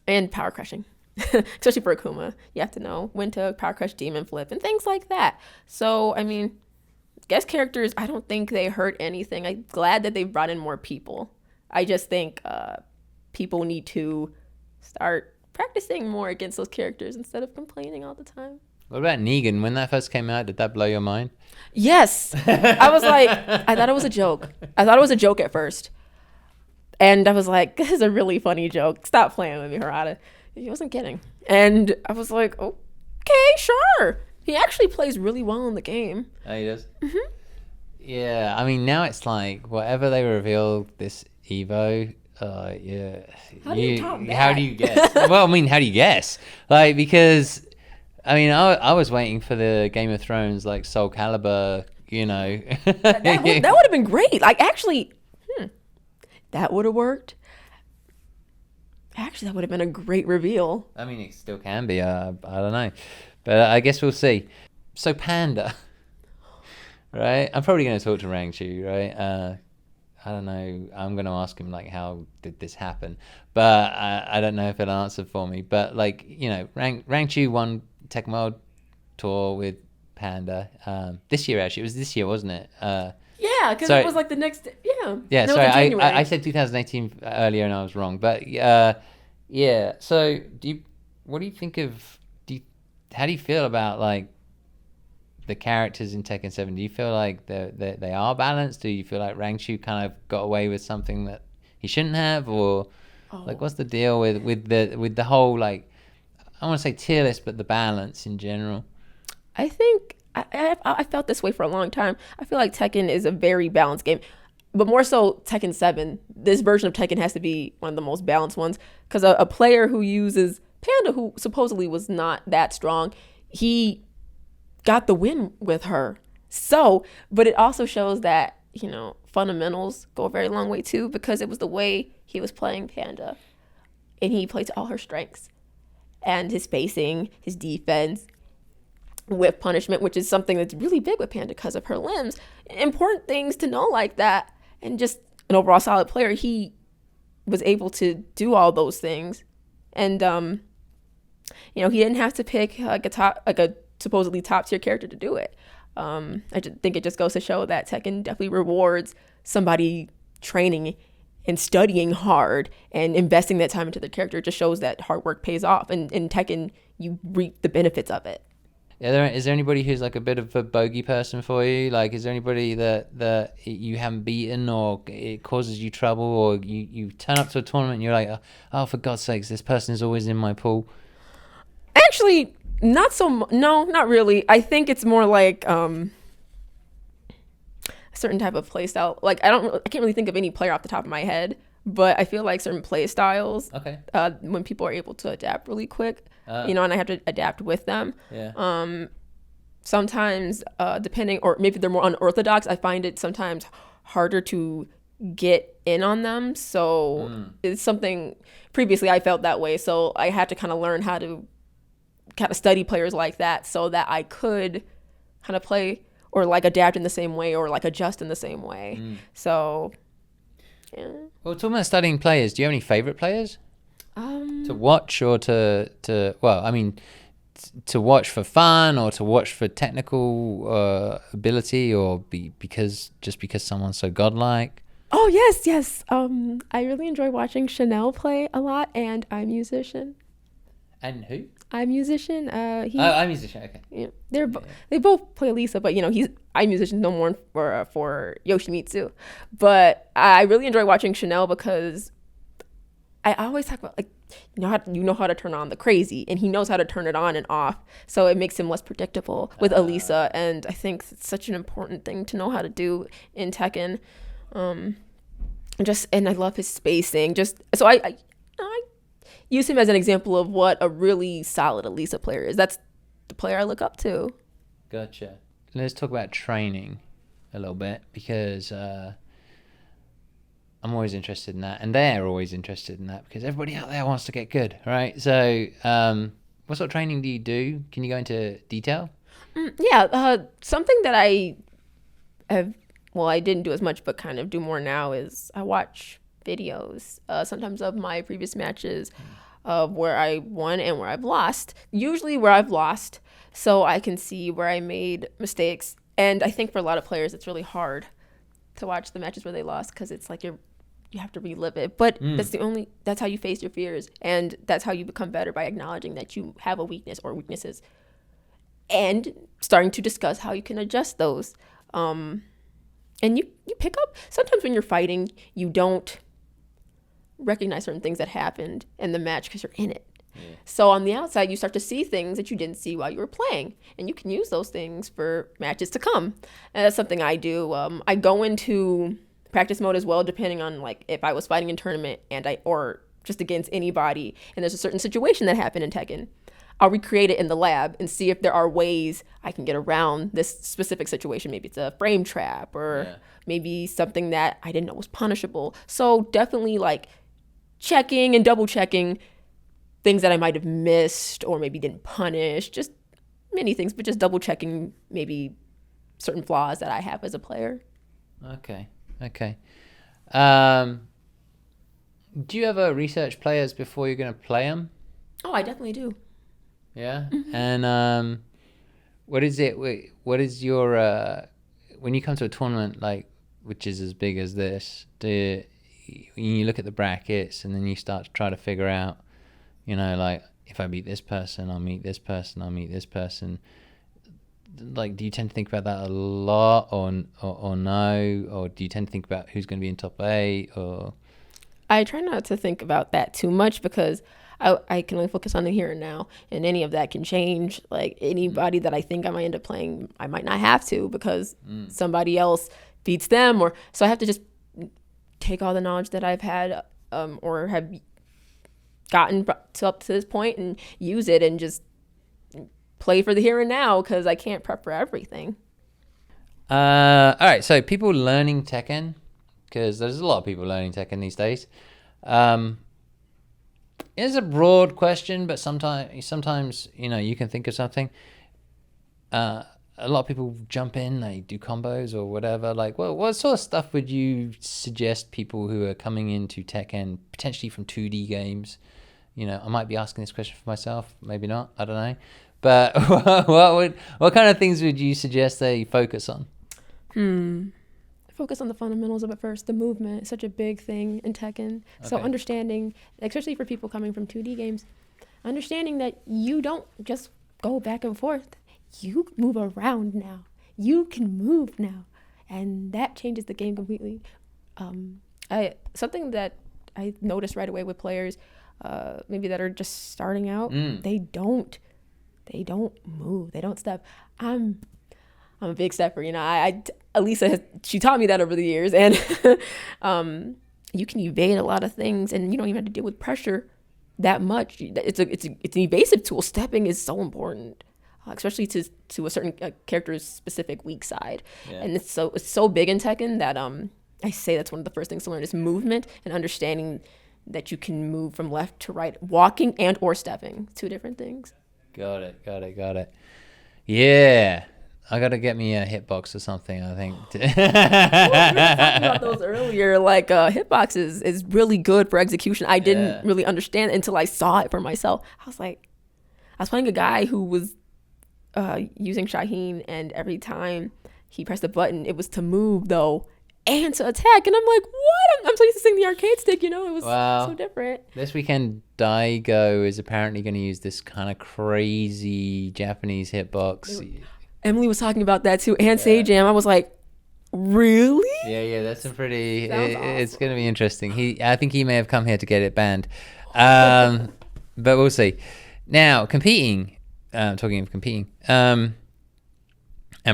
And power crushing, especially for Akuma, you have to know when to power crush, demon flip, and things like that. So I mean, guest characters, I don't think they hurt anything. I'm glad that they've brought in more people. I just think people need to start practicing more against those characters instead of complaining all the time. What about Negan? When that first came out, did that blow your mind? Yes. I was like, I thought it was a joke. I thought it was a joke at first. And I was like, this is a really funny joke. Stop playing with me, Harada. He wasn't kidding. And I was like, okay, sure. He actually plays really well in the game. Oh, he does? Mm-hmm. Yeah, I mean, now it's like, whatever they reveal this Evo, yeah. How do you top that? How do you guess? Well, I mean, how do you guess? Like, because... I mean, I was waiting for the Game of Thrones, like, Soul Calibur, you know. that would have been great. Like, actually, that would have worked. Actually, that would have been a great reveal. I mean, it still can be. I don't know. But I guess we'll see. So, Panda, right? I'm probably going to talk to Rangchu, right? I don't know. I'm going to ask him, like, how did this happen? But I don't know if he'll answer for me. But, like, you know, Rangchu won Tekken World Tour with Panda this year. Actually, it was this year, wasn't it? Yeah, because it was like the next. Yeah. Sorry, I said 2018 earlier and I was wrong. But yeah. So what do you think of? How do you feel about like the characters in Tekken 7? Do you feel like they are balanced? Do you feel like Rangchu kind of got away with something that he shouldn't have, or like what's the deal with the whole, like, I want to say tier list, but the balance in general? I think I felt this way for a long time. I feel like Tekken is a very balanced game, but more so Tekken 7. This version of Tekken has to be one of the most balanced ones, because a player who uses Panda, who supposedly was not that strong, he got the win with her. So, but it also shows that, you know, fundamentals go a very long way too, because it was the way he was playing Panda, and he played to all her strengths. And his spacing, his defense, whip punishment, which is something that's really big with Panda because of her limbs. Important things to know like that. And just an overall solid player, he was able to do all those things. And, you know, he didn't have to pick like a supposedly top tier character to do it. I just think it just goes to show that Tekken definitely rewards somebody training and studying hard and investing that time into the character. It just shows that hard work pays off, and in Tekken you reap the benefits of it. Is there anybody who's like a bit of a bogey person for you? Like, is there anybody that you haven't beaten, or it causes you trouble, or you turn up to a tournament and you're like, oh, for God's sakes, this person is always in my pool? Actually, not really. I think it's more like certain type of play style. Like, I can't really think of any player off the top of my head, but I feel like certain play styles, when people are able to adapt really quick, you know, and I have to adapt with them. Sometimes, depending, or maybe they're more unorthodox, I find it sometimes harder to get in on them. So it's something, previously I felt that way. So I had to kind of learn how to kind of study players like that, so that I could kind of play or like adapt in the same way, or like adjust in the same way. So, yeah. Well, talking about studying players, do you have any favorite players to watch, or to well, I mean, to watch for fun, or to watch for technical ability, or because someone's so godlike? Oh yes. I really enjoy watching Chanel play a lot, and iMusician. And who? iMusician. iMusician. Okay. Yeah, they both play Alisa, but you know, he's iMusician no more for Yoshimitsu. But I really enjoy watching Chanel because I always talk about, like, you know how to turn on the crazy, and he knows how to turn it on and off, so it makes him less predictable with Alisa, and I think it's such an important thing to know how to do in Tekken. And I love his spacing. So I use him as an example of what a really solid Alisa player is. That's the player I look up to. Gotcha. Let's talk about training a little bit, because I'm always interested in that, and they're always interested in that, because everybody out there wants to get good, right? So what sort of training do you do? Can you go into detail? Something that I didn't do as much, but kind of do more now, is I watch videos sometimes of my previous matches, of where I won and where I've lost. Usually where I've lost, so I can see where I made mistakes. And I think for a lot of players, it's really hard to watch the matches where they lost, because it's like you have to relive it. But that's how you face your fears, and that's how you become better, by acknowledging that you have a weakness or weaknesses, and starting to discuss how you can adjust those. And you pick up, sometimes when you're fighting, you don't recognize certain things that happened in the match because you're in it. Yeah. So on the outside, you start to see things that you didn't see while you were playing, and you can use those things for matches to come. And that's something I do. I go into practice mode as well, depending on, like, if I was fighting in tournament or just against anybody, and there's a certain situation that happened in Tekken, I'll recreate it in the lab and see if there are ways I can get around this specific situation. Maybe it's a frame trap, or maybe something that I didn't know was punishable. So definitely, like, checking and double checking things that I might have missed or maybe didn't punish, just many things, but just double checking maybe certain flaws that I have as a player. Okay. Do you ever research players before you're going to play them? Oh, I definitely do. Yeah. Mm-hmm. And what is your when you come to a tournament, like, which is as big as this, when you look at the brackets and then you start to try to figure out, like, if I beat this person, I'll meet this person, I'll meet this person. Like, do you tend to think about that a lot, or no? Or do you tend to think about who's going to be in top 8? Or I try not to think about that too much, because I can only focus on the here and now, and any of that can change. Like, anybody that I think I might end up playing, I might not have to, because somebody else beats them, so I have to just take all the knowledge that I've had or have gotten up to this point and use it, and just play for the here and now, because I can't prep for everything. All right, so people learning Tekken, because there's a lot of people learning Tekken these days. It's a broad question, but sometimes you can think of something. A lot of people jump in, they do combos or whatever. Like, well, what sort of stuff would you suggest people who are coming into Tekken, potentially from 2D games? I might be asking this question for myself, maybe not, I don't know. But what kind of things would you suggest they focus on? Focus on the fundamentals of it first. The movement is such a big thing in Tekken. Okay. So understanding, especially for people coming from 2D games, understanding that you don't just go back and forth. You move around now. You can move now. And that changes the game completely. Something that I noticed right away with players, maybe that are just starting out, they don't move. They don't step. I'm a big stepper, Alisa she taught me that over the years, and you can evade a lot of things, and you don't even have to deal with pressure that much. It's an evasive tool. Stepping is so important, especially to a certain character's specific weak side, and it's so big in Tekken that I say that's one of the first things to learn is movement, and understanding that you can move from left to right, walking and or stepping, 2 different things. Got it. Yeah. I gotta get me a hitbox or something, I think. We were talking about those earlier. Like, hitbox is really good for execution. I didn't really understand it until I saw it for myself. I was playing a guy who was using Shaheen, and every time he pressed a button, it was to move, though, and to attack. And I'm like, what? I'm so used to seeing the arcade stick, it was so different. This weekend, Daigo is apparently going to use this kind of crazy Japanese hitbox. Emily was talking about that too, and Sajam. I was like, Really? Yeah, that's some pretty. Sounds It's going to be interesting. I think he may have come here to get it banned, but we'll see. Now, competing. Talking of competing, and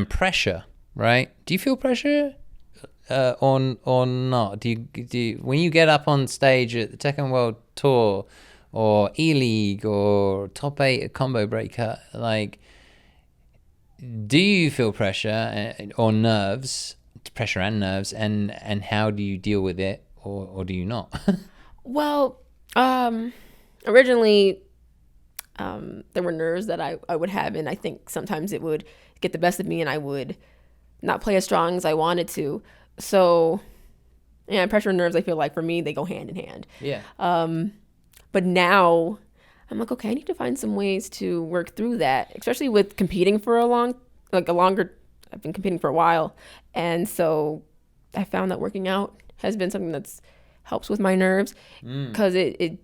pressure. Right? Do you feel pressure, or not? Do you when you get up on stage at the Tekken World Tour, or Eleague, or Top 8 at Combo Breaker, like, do you feel pressure or nerves? Pressure and nerves, and how do you deal with it, or do you not? Well, originally, there were nerves that I would have, and I think sometimes it would get the best of me, and I would not play as strong as I wanted to. So, yeah, pressure and nerves, I feel like for me, they go hand in hand. Yeah. But now I'm like, okay, I need to find some ways to work through that, especially with competing for I've been competing for a while. And so I found that working out has been something that's helps with my nerves, because it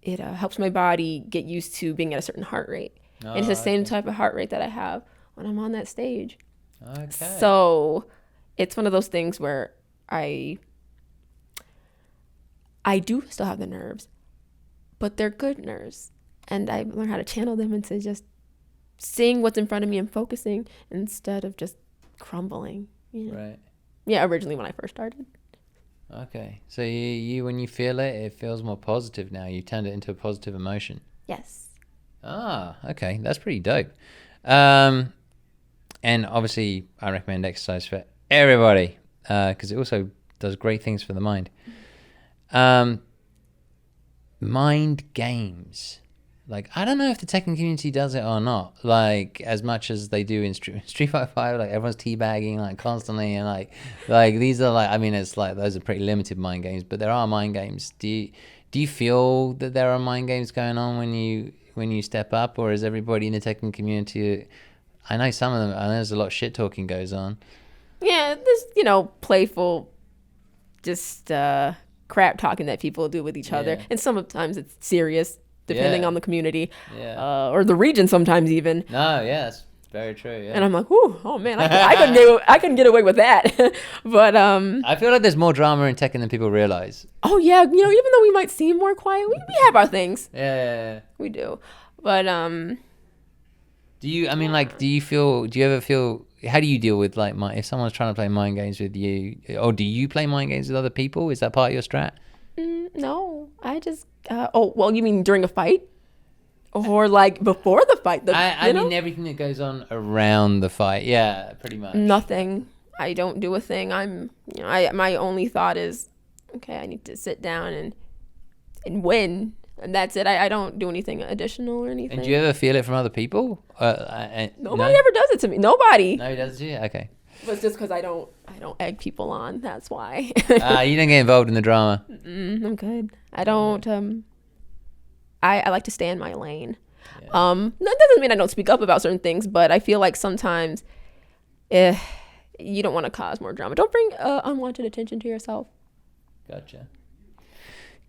helps my body get used to being at a certain heart rate. And it's the same type of heart rate that I have when I'm on that stage. Okay. So it's one of those things where I do still have the nerves, but they're good nerves. And I've learned how to channel them into just seeing what's in front of me and focusing instead of just crumbling. You know? Right. Yeah, originally when I first started. Okay. So you when you feel it, it feels more positive now. You turned it into a positive emotion. Yes. Okay. That's pretty dope. And obviously, I recommend exercise for everybody, because it also does great things for the mind. Mind games. Like, I don't know if the Tekken community does it or not, like, as much as they do in Street Fighter 5, like, everyone's teabagging, like, constantly, and, like, these are, like, I mean, it's, like, those are pretty limited mind games, but there are mind games. Do you feel that there are mind games going on when you step up, or is everybody in the Tekken community, I know some of them, I know there's a lot of shit-talking goes on. Yeah, there's, playful, just crap talking that people do with each other. And sometimes it's serious, depending on the community, or the region sometimes even. No, yeah, that's very true. Yeah. And I'm like, oh man, I couldn't get away with that. But I feel like there's more drama in Tekken than people realize. Oh yeah, even though we might seem more quiet, we have our things. Yeah. We do. But do you ever feel, how do you deal with, like, if someone's trying to play mind games with you, or do you play mind games with other people? Is that part of your strat? No, I just you mean during a fight, or like before the fight? I mean everything that goes on around the fight. Yeah, pretty much. Nothing. I don't do a thing. My only thought is, okay, I need to sit down and win, and that's it. I don't do anything additional or anything. And do you ever feel it from other people? Nobody ever does it to me. Nobody. No, does it to you? Okay. But it's just because I don't egg people on. That's why. You don't get involved in the drama. I'm good. I don't. I like to stay in my lane. That doesn't mean I don't speak up about certain things, but I feel like sometimes, you don't want to cause more drama. Don't bring unwanted attention to yourself.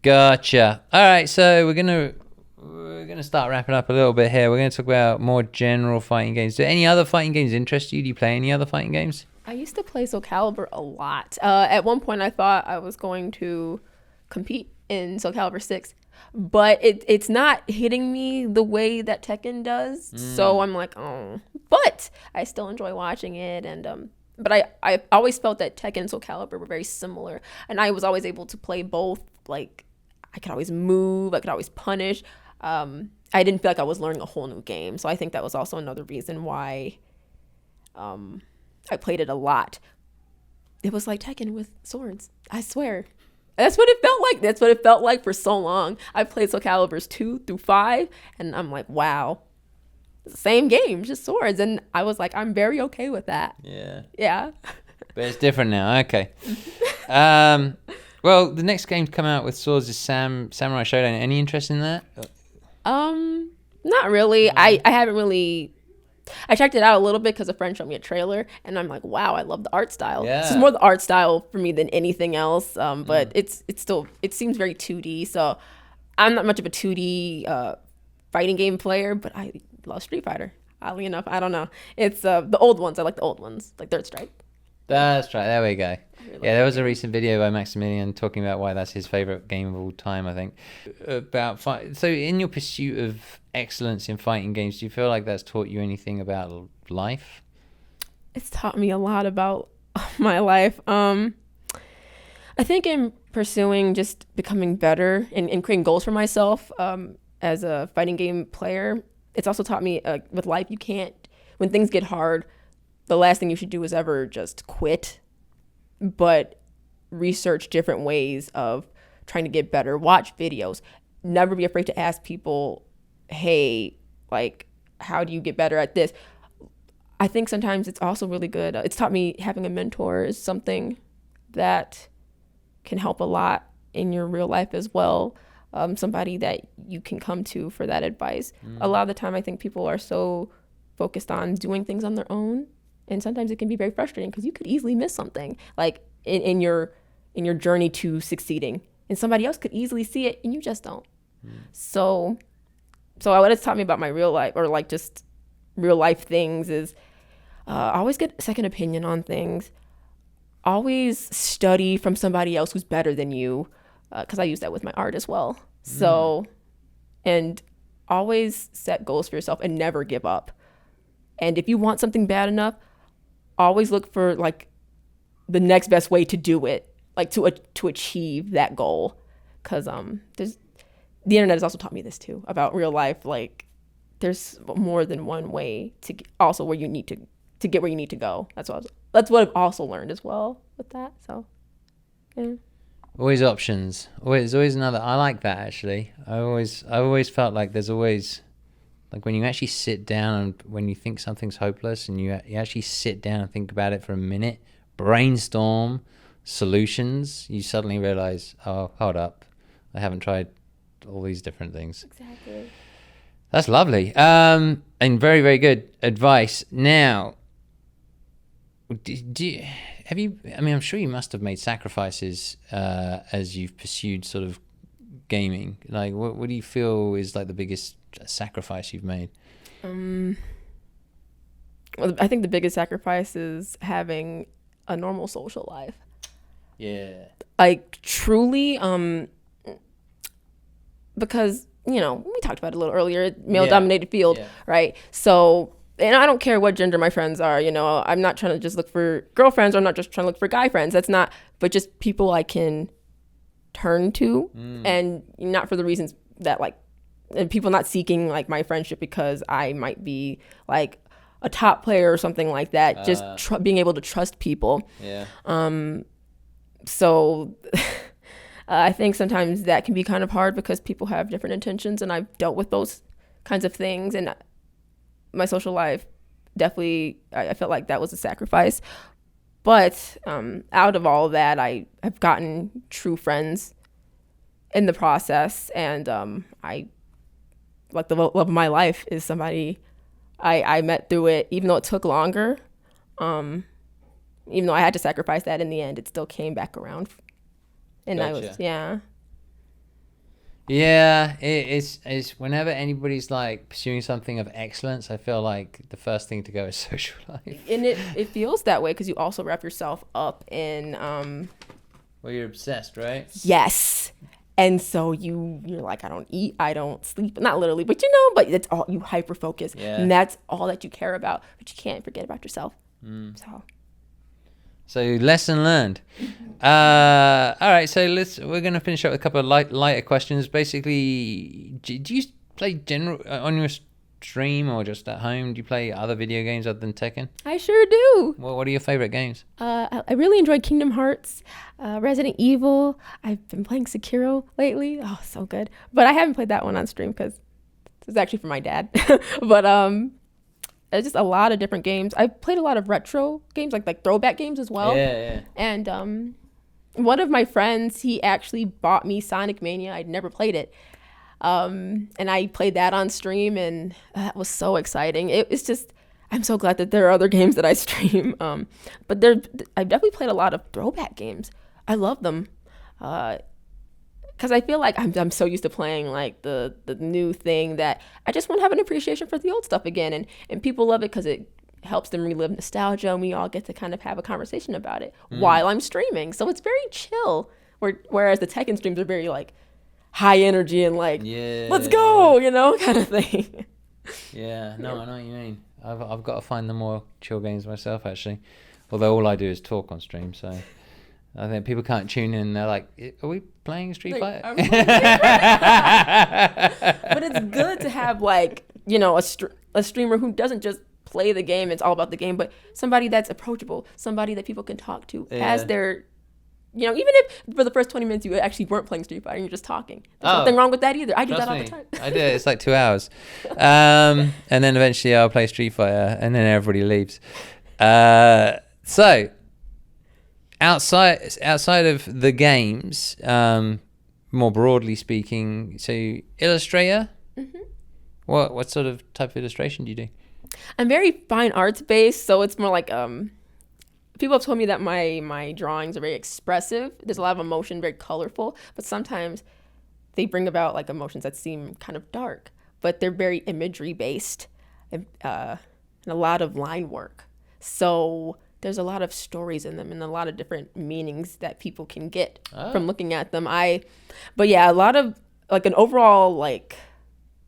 Gotcha. All right, so we're gonna start wrapping up a little bit here. We're gonna talk about more general fighting games. Do any other fighting games interest you? Do you play any other fighting games? I used to play Soul Calibur a lot. At one point, I thought I was going to compete in Soul Calibur 6, but it's not hitting me the way that Tekken does. So I'm like, oh. But I still enjoy watching it, and but I always felt that Tekken and Soul Calibur were very similar, and I was always able to play both. Like, I could always move, I could always punish. I didn't feel like I was learning a whole new game, so I think that was also another reason why I played it a lot. It was like Tekken with swords. I swear. That's what it felt like. That's what it felt like for so long. I played Soul Caliburs 2 through 5, and I'm like, wow. It's the same game, just swords. And I was like, I'm very okay with that. Yeah. But it's different now. Okay. Well, the next game to come out with swords is Samurai Showdown. Any interest in that? Not really. I haven't really. I checked it out a little bit because a friend showed me a trailer, and I'm like, wow, I love the art style. Yeah. This is more the art style for me than anything else. But it seems very 2D. So I'm not much of a 2D fighting game player, but I love Street Fighter. Oddly enough, I don't know. It's the old ones. I like the old ones, like Third Strike. That's right. There we go. Yeah, there was a recent video by Maximilian talking about why that's his favorite game of all time, I think. About so in your pursuit of excellence in fighting games, do you feel like that's taught you anything about life? It's taught me a lot about my life. I think in pursuing just becoming better and creating goals for myself as a fighting game player, it's also taught me with life, you can't, when things get hard, the last thing you should do is ever just quit, but research different ways of trying to get better. Watch videos. Never be afraid to ask people, hey, like, how do you get better at this? I think sometimes it's also really good. It's taught me having a mentor is something that can help a lot in your real life as well. Somebody that you can come to for that advice. A lot of the time, I think people are so focused on doing things on their own, and sometimes it can be very frustrating because you could easily miss something, like in your journey to succeeding, and somebody else could easily see it, and you just don't. So what it's taught me about my real life, or like just real life things, is always get a second opinion on things. Always study from somebody else who's better than you, because I use that with my art as well. So, and always set goals for yourself and never give up. And if you want something bad enough, always look for like the next best way to do it, like to achieve that goal. Because the internet has also taught me this too about real life. Like there's more than one way to also where you need to get where you need to go. That's what I've also learned as well with that. So, yeah. Always options. There's always another. I like that actually. I always felt like there's always, like when you actually sit down and when you think something's hopeless and you actually sit down and think about it for a minute, brainstorm solutions, you suddenly realize, oh, hold up, I haven't tried all these different things. Exactly. That's lovely. And very, very good advice. Now, I'm sure you must have made sacrifices as you've pursued sort of gaming. Like, what do you feel is like the biggest sacrifice you've made? Well, I think the biggest sacrifice is having a normal social life. Yeah. Like truly, because we talked about it a little earlier, male-dominated field, right? So. And I don't care what gender my friends are, I'm not trying to just look for girlfriends, or I'm not just trying to look for guy friends. That's not, but just people I can turn to, and not for the reasons that and people not seeking like my friendship because I might be like a top player or something like that. Just being able to trust people. Yeah. So I think sometimes that can be kind of hard because people have different intentions, and I've dealt with those kinds of things, and my social life definitely, I felt like that was a sacrifice. But out of all of that, I have gotten true friends in the process, and I like the love of my life is somebody I met through it. Even though it took longer, even though I had to sacrifice that in the end, it still came back around. And gotcha. Yeah, it's whenever anybody's like pursuing something of excellence, I feel like the first thing to go is social life. And it feels that way because you also wrap yourself up in well, you're obsessed, right? Yes. And so you're like, I don't eat, I don't sleep, not literally, but but it's all, you hyper focus. Yeah. And that's all that you care about, but you can't forget about yourself. So lesson learned. All right, so we're gonna finish up with a couple of lighter questions. Basically, do you play general on your stream or just at home? Do you play other video games other than Tekken? I sure do. Well, what are your favorite games? I really enjoyed Kingdom Hearts, Resident Evil. I've been playing Sekiro lately. Oh, so good. But I haven't played that one on stream because it's actually for my dad. But it's just a lot of different games. I've played a lot of retro games, like throwback games as well. Yeah. And one of my friends, he actually bought me Sonic Mania. I'd never played it. And I played that on stream, and that was so exciting. It's just, I'm so glad that there are other games that I stream. But I've definitely played a lot of throwback games. I love them. Because I feel like I'm so used to playing like the new thing that I just want to have an appreciation for the old stuff again. And people love it because it helps them relive nostalgia, and we all get to kind of have a conversation about it while I'm streaming. So it's very chill. Whereas the Tekken streams are very like high energy and like, let's go, you know, kind of thing. Yeah, no, I know what you mean. I've got to find the more chill games myself, actually. Although all I do is talk on stream, so I think people can't tune in. They're like, "Are we playing Street Fighter?" But it's good to have like, you know, a streamer who doesn't just play the game. It's all about the game, but somebody that's approachable, somebody that people can talk to as their, you know, even if for the first 20 minutes you actually weren't playing Street Fighter and you're just talking. There's nothing wrong with that either. I do that all the time. I do. It's like 2 hours. And then eventually I'll play Street Fighter and then everybody leaves. So outside of the games, more broadly speaking, so Illustrator, what sort of type of illustration do you do? I'm very fine arts based, so it's more like people have told me that my drawings are very expressive. There's a lot of emotion, very colorful, but sometimes they bring about like emotions that seem kind of dark, but they're very imagery based and a lot of line work. So there's a lot of stories in them and a lot of different meanings that people can get from looking at them. But yeah, a lot of like an overall like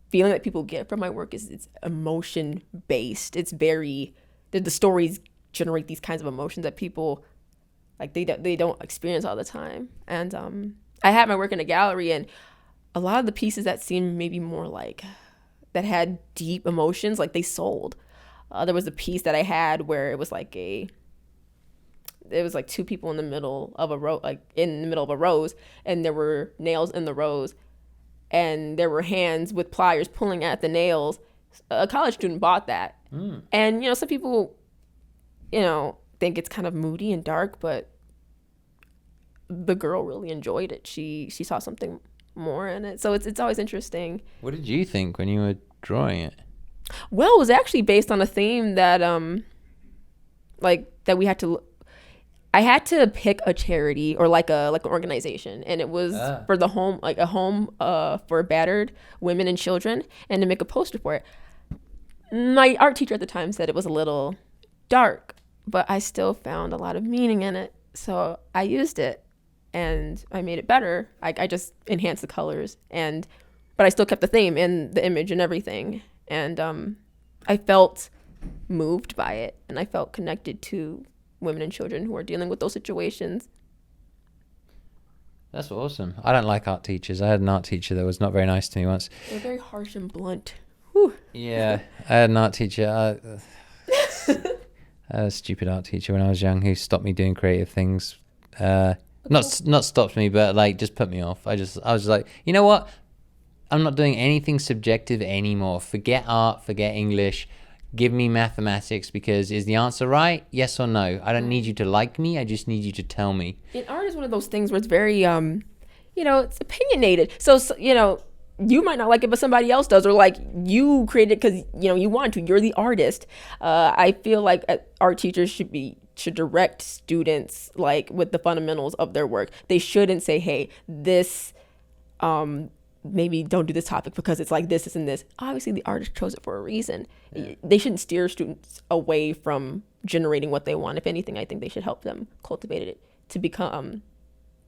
feeling that people get from my work is it's emotion based. It's very, the stories generate these kinds of emotions that people like they don't experience all the time. And I had my work in a gallery, and a lot of the pieces that seemed maybe more like that had deep emotions, like they sold. There was a piece that I had where it was like two people in the middle of a row, like in the middle of a rose, and there were nails in the rose, and there were hands with pliers pulling at the nails. A college student bought that. And, you know, some people, you know, think it's kind of moody and dark, but the girl really enjoyed it. She saw something more in it. So it's always interesting. What did you think when you were drawing it? Well, it was actually based on a theme that that we had to. I had to pick a charity or like an organization, and it was for the home, like a home for battered women and children, and to make a poster for it. My art teacher at the time said it was a little dark, but I still found a lot of meaning in it, so I used it, and I made it better. I just enhanced the colors, but I still kept the theme and the image and everything, and I felt moved by it, and I felt connected to women and children who are dealing with those situations. That's awesome. I don't like art teachers. I had an art teacher that was not very nice to me once. They're very harsh and blunt. Whew. Yeah, I had an art teacher. I had a stupid art teacher when I was young who stopped me doing creative things. Not stopped me, but like just put me off. I was like, you know what? I'm not doing anything subjective anymore. Forget art, forget English. Give me mathematics, because is the answer right? Yes or no? I don't need you to like me. I just need you to tell me. And art is one of those things where it's very, you know, it's opinionated. So, you know, you might not like it, but somebody else does, or like you created it because, you know, you want to. You're the artist. I feel like art teachers should direct students like with the fundamentals of their work. They shouldn't say, hey, this, maybe don't do this topic because it's like this and this. Obviously, the artist chose it for a reason. Yeah. They shouldn't steer students away from generating what they want. If anything, I think they should help them cultivate it to become,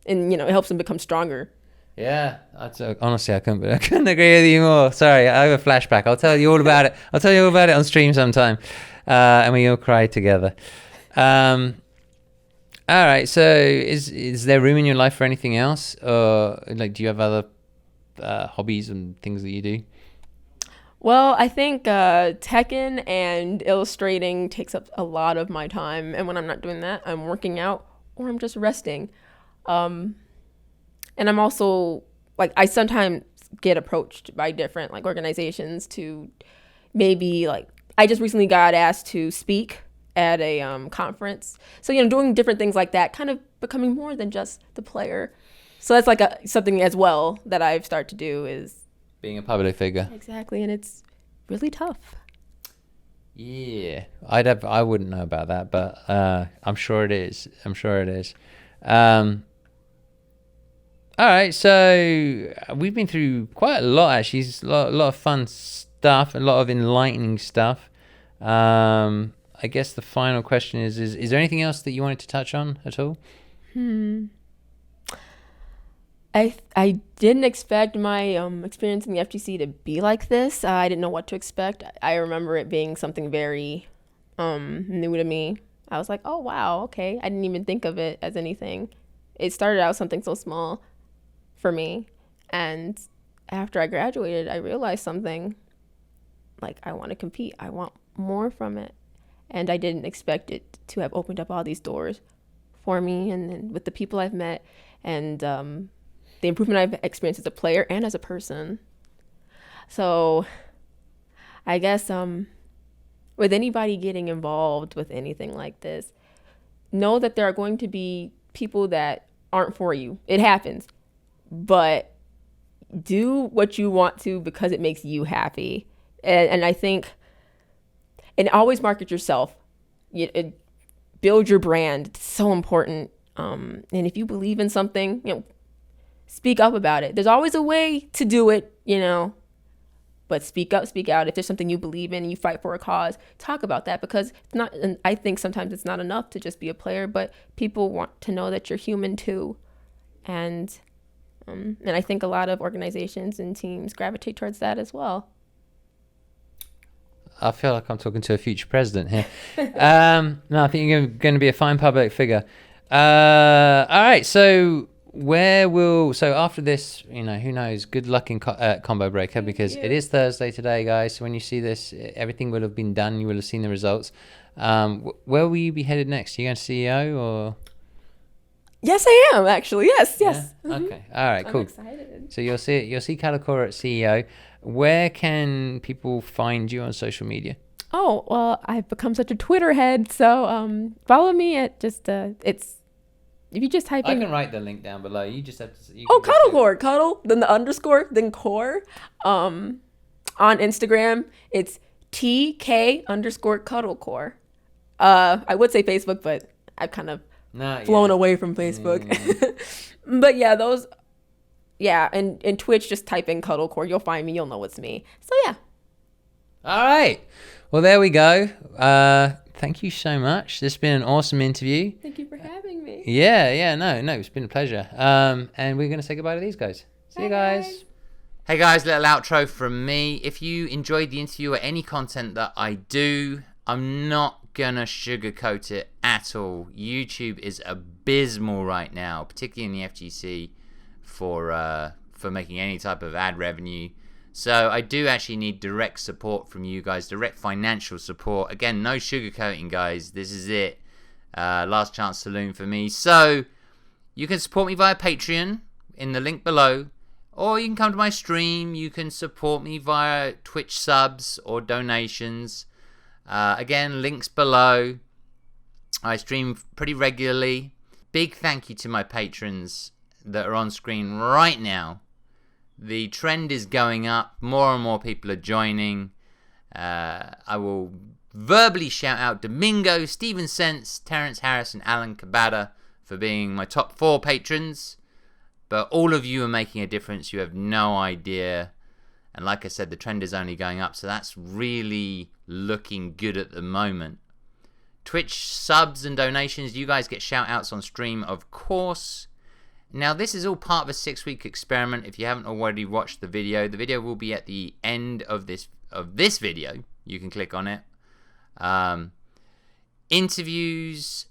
and you know, it helps them become stronger. Yeah, honestly, I couldn't agree with you more. Sorry, I have a flashback. I'll tell you all about it. I'll tell you all about it on stream sometime, and we all cry together. All right. So, is there room in your life for anything else, or like, do you have other hobbies and things that you do? Well, I think Tekken and illustrating takes up a lot of my time, and when I'm not doing that, I'm working out or I'm just resting. And I'm also like, I sometimes get approached by different like organizations to maybe like, I just recently got asked to speak at a conference. So, you know, doing different things like that, kind of becoming more than just the player. So that's like something as well that I've started to do, is being a public figure. Exactly, and it's really tough. Yeah, I wouldn't know about that, but I'm sure it is. All right, so we've been through quite a lot actually. It's a lot of fun stuff, a lot of enlightening stuff. I guess the final question is there anything else that you wanted to touch on at all? I didn't expect my experience in the FGC to be like this. I didn't know what to expect. I remember it being something very new to me. I was like, oh, wow, okay. I didn't even think of it as anything. It started out something so small for me. And after I graduated, I realized something. Like, I want to compete. I want more from it. And I didn't expect it to have opened up all these doors for me, and then with the people I've met, and the improvement I've experienced as a player and as a person. So I guess with anybody getting involved with anything like this, know that there are going to be people that aren't for you. It happens. But do what you want to because it makes you happy. And I think, and always market yourself. Build your brand. It's so important. And if you believe in something, speak up about it. There's always a way to do it, but speak up, speak out. If there's something you believe in and you fight for a cause, talk about that, because it's not, and I think sometimes it's not enough to just be a player, but people want to know that you're human too. And I think a lot of organizations and teams gravitate towards that as well. I feel like I'm talking to a future president here. No, I think you're going to be a fine public figure. All right, so after this, who knows? Good luck in Combo Breaker, because it is Thursday today, guys. So when you see this, everything will have been done. You will have seen the results. Where will you be headed next? Are you going to CEO or? Yes, I am actually. Yes. Yeah? Okay. All right. Cool. I'm excited. So you'll see Cuddle Core at CEO. Where can people find you on social media? Oh, well, I've become such a Twitter head, so follow me at just it's, if you just type in. I can write the link down below. You just have to. Cuddle Core, Cuddle, then the underscore, then Core. On Instagram, it's TK_Cuddle Core. I would say Facebook, but I've kind of flown away from Facebook. But yeah, those. Yeah, and Twitch, just type in Cuddle Core. You'll find me. You'll know it's me. So yeah. All right. Well, there we go. Thank you so much. This has been an awesome interview. Thank you for having me. Yeah. No, it's been a pleasure. And we're going to say goodbye to these guys. See you guys. Hey guys, little outro from me. If you enjoyed the interview or any content that I do, I'm not going to sugarcoat it at all. YouTube is abysmal right now, particularly in the FGC. For making any type of ad revenue. So I do actually need direct support from you guys, direct financial support. Again, no sugarcoating, guys. This is it. Last chance saloon for me. So you can support me via Patreon in the link below, or you can come to my stream. You can support me via Twitch subs or donations. Again, links below. I stream pretty regularly. Big thank you to my patrons that are on screen right now. The trend is going up. More and more people are joining. I will verbally shout out Domingo, Steven Sense, Terrence Harris, and Alan Kabada for being my top 4 patrons. But all of you are making a difference. You have no idea. And like I said, the trend is only going up. So that's really looking good at the moment. Twitch subs and donations. You guys get shout outs on stream, of course. Now, this is all part of a 6-week experiment. If you haven't already watched the video will be at the end of this video. You can click on it. Interviews,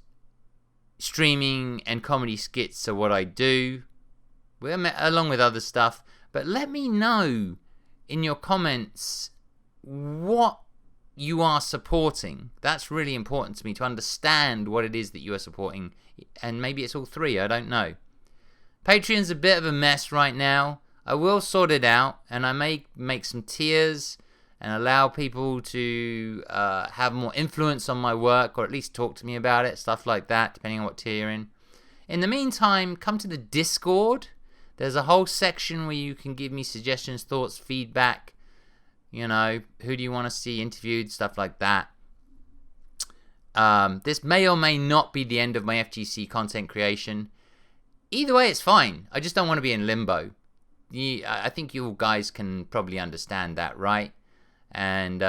streaming, and comedy skits are what I do, along with other stuff. But let me know in your comments what you are supporting. That's really important to me, to understand what it is that you are supporting. And maybe it's all 3, I don't know. Patreon's a bit of a mess right now. I will sort it out, and I may make some tiers and allow people to have more influence on my work, or at least talk to me about it, stuff like that, depending on what tier you're in. In the meantime, come to the Discord. There's a whole section where you can give me suggestions, thoughts, feedback. Who do you want to see interviewed, stuff like that. This may or may not be the end of my FGC content creation. Either way, it's fine. I just don't want to be in limbo. I think you guys can probably understand that, right? And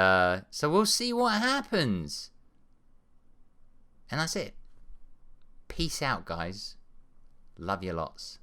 so we'll see what happens. And that's it. Peace out, guys. Love you lots.